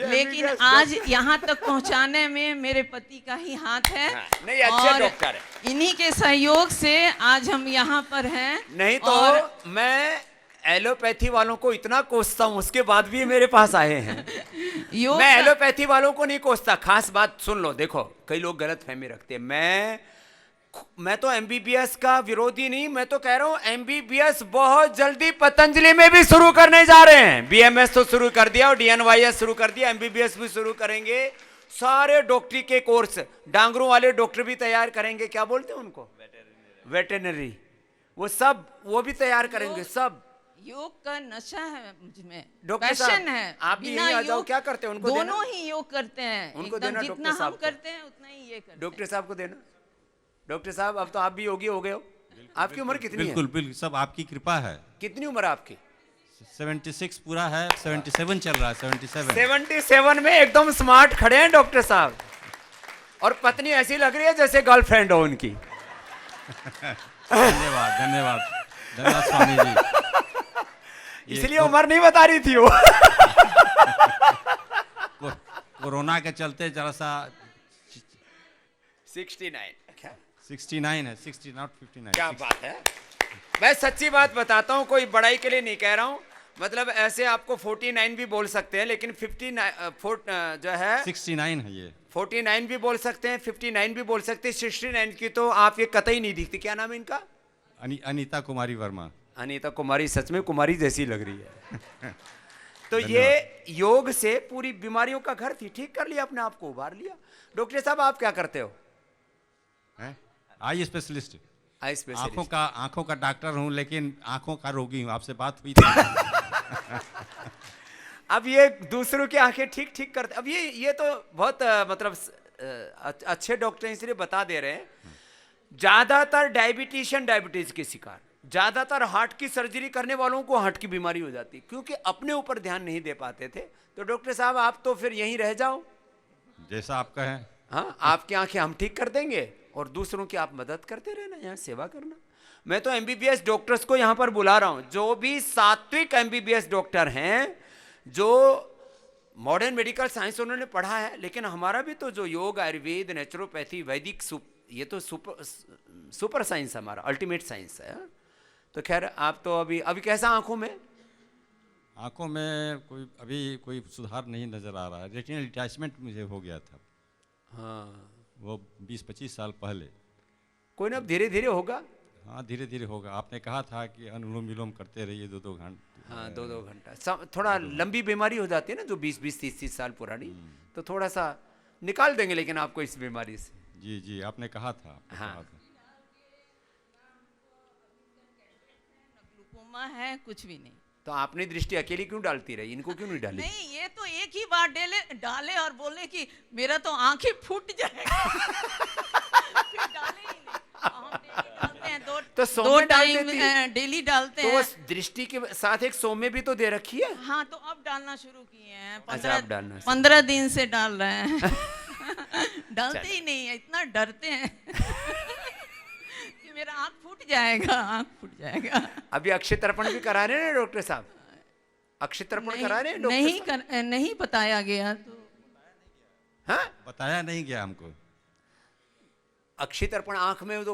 लेकिन आज यहाँ तक पहुँचाने में मेरे पति का ही हाथ है। हाँ, नहीं, अच्छे और डॉक्टर है। इन्हीं के सहयोग से आज हम यहाँ पर हैं। नहीं तो और मैं एलोपैथी वालों को इतना कोसता हूँ, उसके बाद भी मेरे पास आए हैं। योग मैं का- एलोपैथी वालों को नहीं कोसता। खास बात सुन लो, देखो कई लोग गलत फहमी रखते हैं। मैं तो एमबीबीएस का विरोधी नहीं, मैं तो कह रहा हूं एमबीबीएस बहुत जल्दी पतंजलि में भी शुरू करने जा रहे हैं। बीएमएस तो शुरू कर दिया और डीएनवाईएस शुरू कर दिया, एमबीबीएस भी शुरू करेंगे। सारे डॉक्टरी के कोर्स डांगरों वाले डॉक्टर भी तैयार करेंगे। क्या बोलते हैं उनको? वेटरनरी। वो भी तैयार करेंगे सब। योग का नशा है मुझमें, डॉक्टर साहब, पैशन है। आप भी बिना यहीं आ जाओ। योग- क्या करते हैं उनको दोनों देना? ही योग करते हैं। उनको एकदम देना जितना डॉक्टर हम साहब को। करते हैं उतना ही ये करते डॉक्टर साहब को देना। डॉक्टर साहब अब तो आप भी योगी हो गए हो। आपकी उम्र कितनी बिल्कुल है? बिल्कुल, सब आपकी कृपा है। कितनी उम्र है आपकी? 76 पूरा है, 77 चल रहा है, 77। 77 में एकदम स्मार्ट खड़े हैं डॉक्टर साहब। और पत्नी ऐसी लग रही है जैसे गर्लफ्रेंड हो उनकी। धन्यवाद धन्यवाद धन्यवाद स्वामी जी। इसलिए उम्र नहीं बता रही थी वो। कोरोना के चलते जरा सा 69 क्या? 69 है, 60 नॉट 59। क्या बात है। मैं सच्ची बात बताता हूँ, कोई बड़ाई के लिए नहीं कह रहा हूँ। मतलब ऐसे आपको 49 भी बोल सकते हैं, लेकिन 59 जो है 69 है ये। 49 भी बोल सकते हैं, 59 भी बोल सकते हैं। 69 की तो आप ये कतई नहीं दिखती। क्या नाम है इनका? अनीता कुमारी वर्मा। अनीता कुमारी। सच में कुमारी जैसी लग रही है। तो ये योग से पूरी बीमारियों का घर थी, ठीक कर लिया, अपने आप को उभार लिया। डॉक्टर साहब आप क्या करते हो? Eye specialist. Eye specialist. आंखों का डॉक्टर हूँ, लेकिन आंखों का रोगी हूँ। आपसे बात हुई थी। अब ये दूसरों की आंखें ठीक करते। अब ये तो बहुत मतलब अच्छे डॉक्टर इसलिए बता दे रहे हैं। ज्यादातर डायबिटीज के शिकार, ज्यादातर हार्ट की सर्जरी करने वालों को हार्ट की बीमारी हो जाती, क्योंकि अपने ऊपर ध्यान नहीं दे पाते थे। तो डॉक्टर साहब आप तो फिर यहीं रह जाओ। जैसा आपका है। हाँ, आपकी आंखें हम ठीक कर देंगे और दूसरों की आप मदद करते रहना, यहाँ सेवा करना। मैं तो एमबीबीएस डॉक्टर्स को यहाँ पर बुला रहा हूँ, जो भी सात्विक एमबीबीएस डॉक्टर हैं, जो मॉडर्न मेडिकल साइंस उन्होंने पढ़ा है, लेकिन हमारा भी तो जो योग, आयुर्वेद, नेचुरोपैथी, वैदिक, ये तो सुपर साइंस हमारा, अल्टीमेट साइंस है। तो खैर आप तो अभी कैसा आंखों में? आंखों में कोई सुधार नहीं नजर आ रहा है। रेटिनल डिटैचमेंट मुझे हो गया था। हाँ, वो 20-25 साल पहले। कोई ना, अब धीरे धीरे होगा। हाँ, धीरे धीरे होगा। आपने कहा था कि अनुलोम विलोम करते रहिए 2-2 घंटे। हाँ, 2-2 घंटा। थोड़ा लंबी बीमारी हो जाती है ना, जो 20-20, 30-30 साल पुरानी, तो थोड़ा सा निकाल देंगे लेकिन आपको इस बीमारी से। जी जी, आपने कहा था। हाँ। ग्लूकोमा है, कुछ भी नहीं। तो आपने दृष्टि अकेली क्यों डालती रही, इनको क्यों नहीं डाली? नहीं, ये तो एक ही बार डाले और बोले कि मेरा तो आंखें फूट जाएगा। फिर डाले ही नहीं। हम डेली डालते हैं, तो दो सौम्य डाल टाइम देती। डेली डालते तो हैं। उस दृष्टि के साथ एक सौम्य भी तो दे रखी है। हाँ, तो अब डालना शुरू किए हैं। अच्छा, अब डालना। 15 दिन से डाल रहे हैं। डालते ही नहीं है, इतना डरते हैं कि मेरा आँख फूट जाएगा, आँख फूट जाएगा। अभी अक्षय तर्पण भी करा रहे हैं ना डॉक्टर साहब? अक्षय तर्पण करा रहे हैं डॉक्टर नहीं साहब? नहीं बताया गया तो हाँ, बताया नहीं गया हमको। अक्षय तर्पण आंख में तो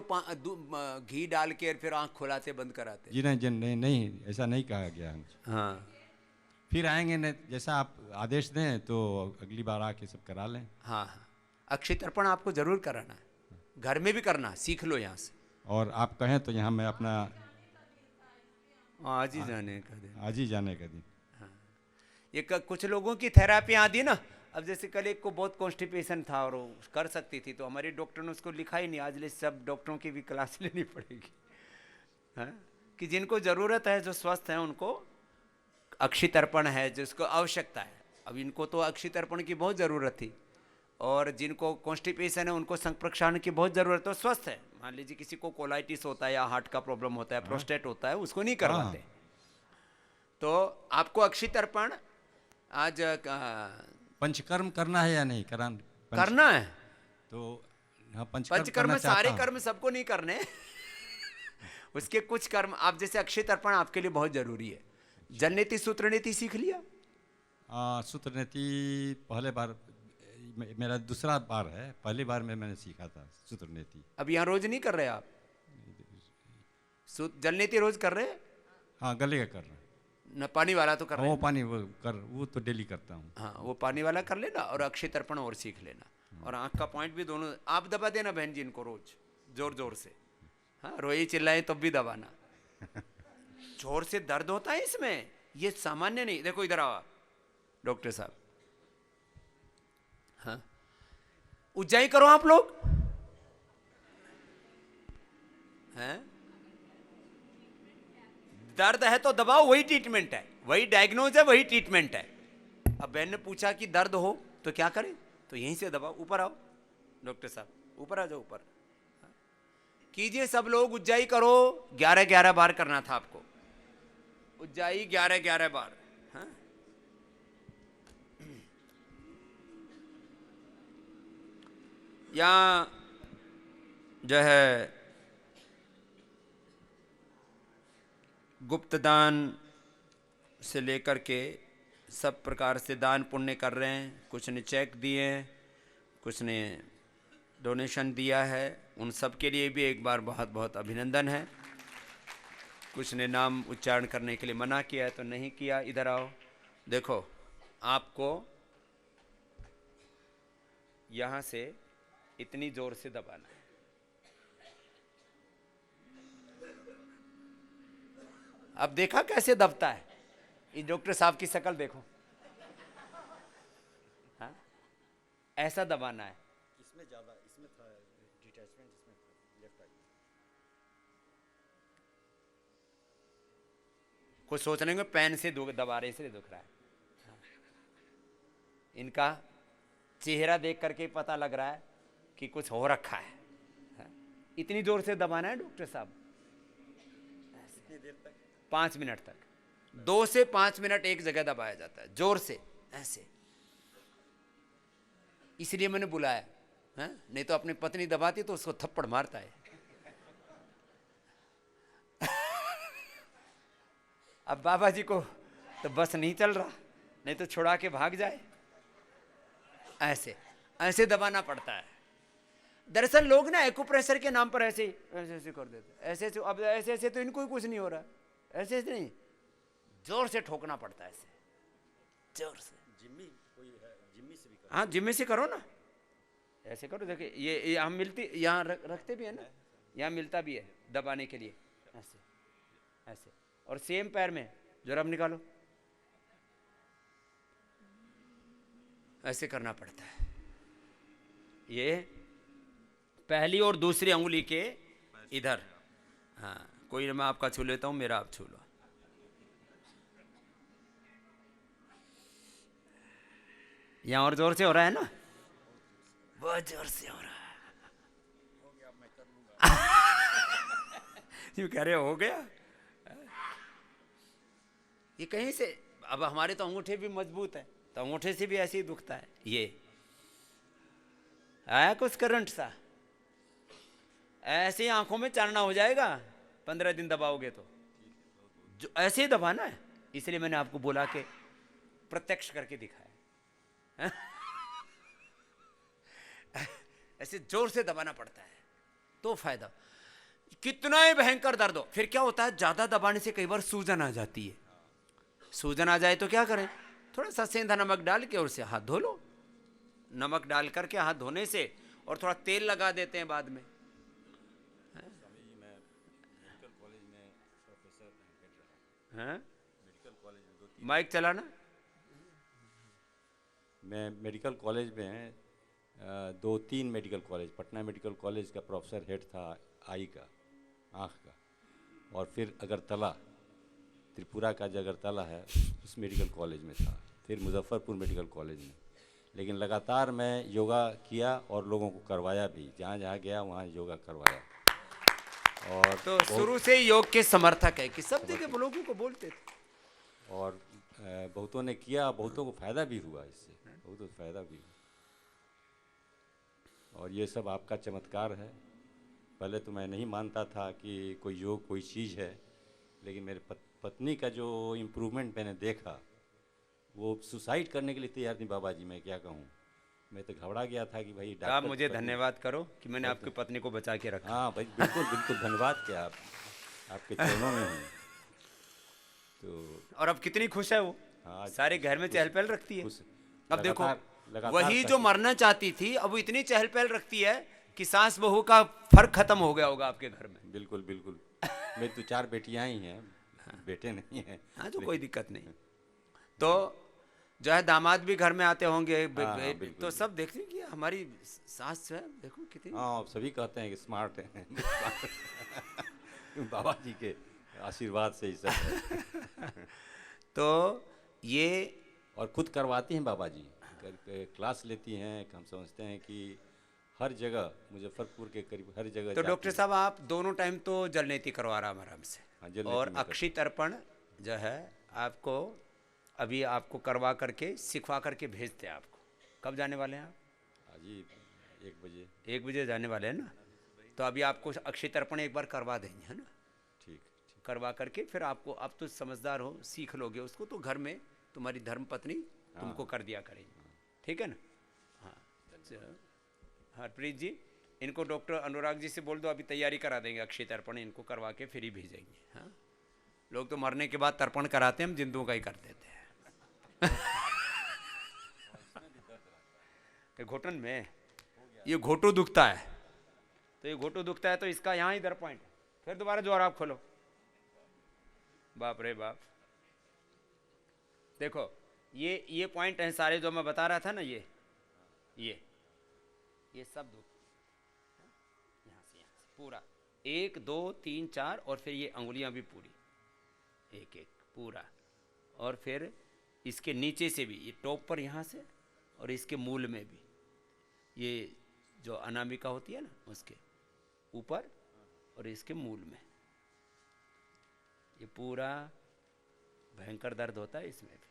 घी डाल के फिर आंख खुलाते बंद कराते। जी नहीं, नहीं ऐसा नहीं कहा गया हमसे। हाँ फिर आएंगे नहीं, जैसा आप आदेश दें तो अगली बार आके सब करा लें। हाँ हाँ, अक्षय तर्पण आपको जरूर कराना है, घर में भी करना, सीख लो यहाँ से। और आप कहें तो यहाँ मैं अपना आज ही जाने का दिन। आज ही जाने का दिन। ये कुछ लोगों की थेरापी आदि ना, अब जैसे कल एक को बहुत कॉन्स्टिपेशन था और वो कर सकती थी, तो हमारे डॉक्टर ने उसको लिखा ही नहीं, आज ले सब डॉक्टरों की भी क्लास लेनी पड़ेगी। हाँ, कि जिनको ज़रूरत है, जो स्वस्थ हैं, उनको अक्षय तर्पण है जिसको आवश्यकता है। अब इनको तो अक्षय तर्पण की बहुत ज़रूरत थी, और जिनको कॉन्स्टिपेशन है उनको संप्रक्षालन की बहुत ज़रूरत है, तो स्वस्थ है। मान लीजिए किसी को कोलाइटिस होता है या हार्ट का प्रॉब्लम होता है, प्रोस्टेट होता है, उसको नहीं करवाते। तो आपको अक्षय तर्पण आज पंचकर्म करना है या नहीं करना है। तो हाँ, पंचकर्म पंचकर्म करना सारे चाहता हूँ। कर्म सबको नहीं करने उसके कुछ कर्म आप, जैसे अक्षय तर्पण आपके लिए बहुत जरूरी है। जल नीति सूत्र नीति सीख लिया? सूत्र नीति पहले बार, मेरा दूसरा बार है, पहली बार में मैंने सीखा था सूत्र नीति। अब यहाँ रोज नहीं कर रहे आप? जल नीति रोज कर रहे? हाँ, गले का कर रहा हूँ। न पानी वाला तो कर रहे वो हैं। पानी वो तो डेली करता हूँ। हाँ, वो पानी वाला कर लेना और अक्षय तर्पण और सीख लेना, और आंख का पॉइंट भी दोनों आप दबा देना बहन जी इनको रोज जोर जोर से। हाँ, रोई चिल्लाए तब भी दबाना। जोर से दर्द होता है इसमें, ये सामान्य नहीं। देखो इधर आओ आप डॉक्टर साहब। हाँ, उज्जाई करो आप लोग। हैं? दर्द है तो दबाओ, वही ट्रीटमेंट है, वही डायग्नोज है, वही ट्रीटमेंट है। अब बहन ने पूछा कि दर्द हो तो क्या करें, तो यहीं से दबाओ। ऊपर आओ डॉक्टर साहब, ऊपर आ जाओ, ऊपर कीजिए सब लोग। उज्जाई करो, 11-11 बार करना था आपको। उज्जाई 11-11 बार। हाँ? यहाँ जो है गुप्त दान से लेकर के सब प्रकार से दान पुण्य कर रहे हैं। कुछ ने चेक दिए हैं, कुछ ने डोनेशन दिया है, उन सब के लिए भी एक बार बहुत बहुत अभिनंदन है। कुछ ने नाम उच्चारण करने के लिए मना किया है तो नहीं किया। इधर आओ, देखो आपको यहाँ से इतनी जोर से दबाना है। अब देखा कैसे दबता है? ये डॉक्टर साहब की शक्ल देखो। हाँ? ऐसा दबाना है। इसमें ज्यादा, इसमें था डिटैचमेंट, इसमें था लेफ्ट आई। कुछ सोच रहे होंगे पेन से दबा रहे इसलिए दुख रहा है। हाँ। इनका चेहरा देख करके पता लग रहा है कि कुछ हो रखा है। हाँ? इतनी जोर से दबाना है डॉक्टर साहब। 5 मिनट तक, 2 से 5 मिनट एक जगह दबाया जाता है जोर से, ऐसे। इसलिए मैंने बुलाया है, नहीं तो अपनी पत्नी दबाती तो उसको थप्पड़ मारता है। अब बाबा जी को तो बस नहीं चल रहा, नहीं तो छुड़ा के भाग जाए। ऐसे ऐसे दबाना पड़ता है। दरअसल लोग ना एक्यूप्रेशर के नाम पर ऐसे ऐसे कर देते, ऐसे ऐसे। अब ऐसे ऐसे तो इनको ही कुछ नहीं हो रहा, ऐसे ऐसे नहीं, जोर से ठोकना पड़ता है, ऐसे जोर से। जिम्मी कोई है, जिम्मी से भी कर। हाँ, जिम्मी से करो ना, ऐसे करो। देखिए ये हम मिलती यहाँ रखते भी है ना, यहाँ मिलता भी है दबाने के लिए, ऐसे ऐसे। और सेम पैर में जराब निकालो, ऐसे करना पड़ता है। ये पहली और दूसरी अंगुली के इधर। हाँ, कोई मैं आपका छू लेता हूं, मेरा आप छू लो। यहां और जोर से हो रहा है ना, बहुत जोर से हो रहा है। यूं कह रहे हो गया। ये कहीं से, अब हमारे तो अंगूठे भी मजबूत है, तो अंगूठे से भी ऐसे ही दुखता है। ये आया कुछ करंट सा, ऐसे ही आंखों में चानना हो जाएगा 15 दिन दबाओगे तो। जो ऐसे ही दबाना है, इसलिए मैंने आपको बोला कि प्रत्यक्ष करके दिखाया। ऐसे जोर से दबाना पड़ता है तो फायदा। कितना ही भयंकर दर्द हो, फिर क्या होता है, ज्यादा दबाने से कई बार सूजन आ जाती है। सूजन आ जाए तो क्या करें, थोड़ा सा सेंधा नमक डाल के और से हाथ धो लो। नमक डाल करके हाथ धोने से, और थोड़ा तेल लगा देते हैं बाद में। हैं? माइक चलाना। मैं मेडिकल कॉलेज में 2-3 medical college, Patna medical college का प्रोफेसर हेड था आई का, आँख का, और फिर अगरतला, त्रिपुरा का जो अगरतला है उस मेडिकल कॉलेज में था, फिर मुजफ्फरपुर मेडिकल कॉलेज में। लेकिन लगातार मैं योगा किया और लोगों को करवाया भी, जहाँ जहाँ गया वहाँ योगा करवाया। और तो शुरू से ही योग के समर्थक है कि सब जगह लोगों को बोलते थे। और बहुतों ने किया, बहुतों को फ़ायदा भी हुआ इससे, बहुतों को फ़ायदा भी हुआ। और ये सब आपका चमत्कार है। पहले तो मैं नहीं मानता था कि कोई योग कोई चीज़ है, लेकिन मेरे पत्नी का जो इम्प्रूवमेंट मैंने देखा, वो सुसाइड करने के लिए तैयार थी बाबा जी। मैं क्या कहूँ, मैं तो घबरा गया था कि भाई आप डॉक्टर मुझे धन्यवाद करो कि मैंने आपकी पत्नी को बचा के रखा। हाँ भाई, बिल्कुल बिल्कुल धन्यवाद क्या, आप आपके चरणों में हूँ। तो और अब कितनी खुश है वो, हाँ, सारे घर में चहल पहल रखती है। खुश- अब देखो, लगातार वही जो करके- मरना चाहती थी अब वो इतनी चहल पहल रखती है कि सास बहू का फर्क खत्म हो गया होगा आपके घर में। बिल्कुल बिल्कुल। मेरी तो 4 बेटियां ही हैं, बेटे नहीं हैं। हाँ, तो कोई दिक्कत नहीं। तो जो है दामाद भी घर में आते होंगे, हाँ, बिल्कुल। तो सब देखते हैं कि हमारी सास जो है देखो कितनी। हाँ, सभी कहते हैं कि स्मार्ट हैं। बाबा जी के आशीर्वाद से ही सब है। तो ये और खुद करवाती हैं बाबा जी, क्लास लेती हैं। हम समझते हैं कि हर जगह, मुजफ्फरपुर के करीब हर जगह तो जाती डॉक्टर हैं। साहब आप दोनों टाइम तो जल नीति करवा रहा हमारा हमसे, हाँ, जल नीति और में अक्षय तर्पण जो है आपको अभी आपको करवा करके सिखवा करके भेजते हैं आपको। कब जाने वाले हैं आप? हाँ जी, 1 बजे। 1 बजे जाने वाले हैं ना, तो अभी आपको अक्षय तर्पण एक बार करवा देंगे, है ना। ठीक। करवा करके फिर आपको, अब तो समझदार हो, सीख लोगे उसको, तो घर में तुम्हारी धर्म पत्नी तुमको कर दिया करेगी, ठीक है ना। हाँ, हरप्रीत जी, इनको डॉक्टर अनुराग जी से बोल दो, अभी तैयारी करा देंगे, अक्षय तर्पण इनको करवा के फिर ही भेजेंगे। हाँ, लोग तो मरने के बाद तर्पण कराते हैं, हम जिंदों का ही कर देते हैं। घुटन में ये घोटू दुखता है, तो ये घोटू दुखता है तो इसका यहाँ ही दर पॉइंट, फिर दोबारा जोर आप खोलो। बाप रे बाप, देखो ये पॉइंट हैं सारे जो मैं बता रहा था ना, ये सब दुख यहाँ से पूरा 1 2 3 4, और फिर ये अंगुलियां भी पूरी एक एक पूरा, और फिर इसके नीचे से भी, ये टॉप पर यहाँ से, और इसके मूल में भी, ये जो अनामिका होती है ना उसके ऊपर, और इसके मूल में ये पूरा भयंकर दर्द होता है इसमें भी।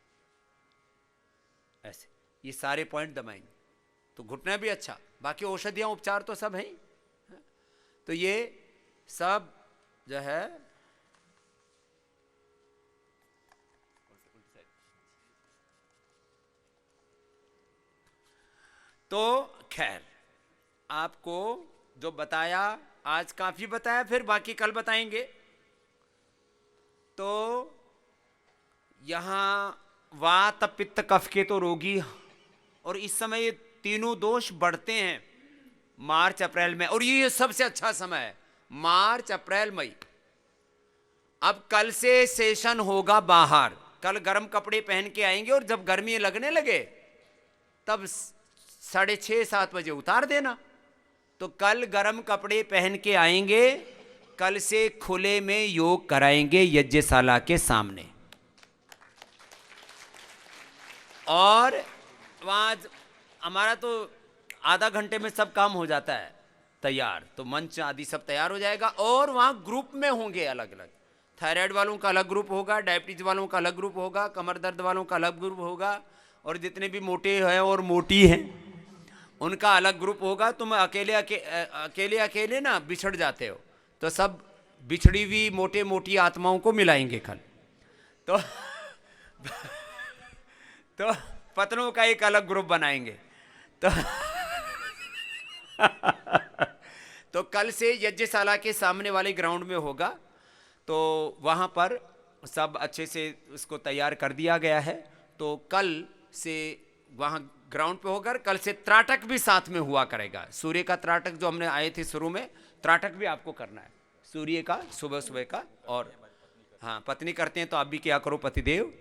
ऐसे ये सारे पॉइंट दबाएंगे तो घुटना भी अच्छा, बाकी औषधियाँ उपचार तो सब हैं। तो ये सब जो है तो खैर आपको जो बताया आज काफी बताया, फिर बाकी कल बताएंगे। तो यहाँ वात पित्त कफ के तो रोगी, और इस समय ये तीनों दोष बढ़ते हैं मार्च अप्रैल में, और ये सबसे अच्छा समय है मार्च अप्रैल मई। अब कल से सेशन होगा बाहर, कल गर्म कपड़े पहन के आएंगे, और जब गर्मी लगने लगे तब 6:30-7 बजे उतार देना। तो कल गर्म कपड़े पहन के आएंगे, कल से खुले में योग कराएंगे यज्ञशाला के सामने, और वहाँ हमारा तो आधा घंटे में सब काम हो जाता है तैयार, तो मंच आदि सब तैयार हो जाएगा। और वहाँ ग्रुप में होंगे अलग अलग, थायराइड वालों का अलग ग्रुप होगा, डायबिटीज वालों का अलग ग्रुप होगा, कमर दर्द वालों का अलग ग्रुप होगा, और जितने भी मोटे हैं और मोटी हैं उनका अलग ग्रुप होगा। तुम अकेले ना बिछड़ जाते हो, तो सब बिछड़ी हुई मोटे मोटी आत्माओं को मिलाएंगे कल। तो पत्नों का एक अलग ग्रुप बनाएंगे। तो तो कल से यज्ञशाला के सामने वाले ग्राउंड में होगा, तो वहाँ पर सब अच्छे से उसको तैयार कर दिया गया है। तो कल से वहाँ ग्राउंड पे होकर कल से त्राटक भी साथ में हुआ करेगा। सूर्य का त्राटक जो हमने आए थे शुरू में, त्राटक भी आपको करना है सूर्य का सुबह सुबह का। और हाँ, पत्नी करते हैं तो आप भी क्या करो पतिदेव।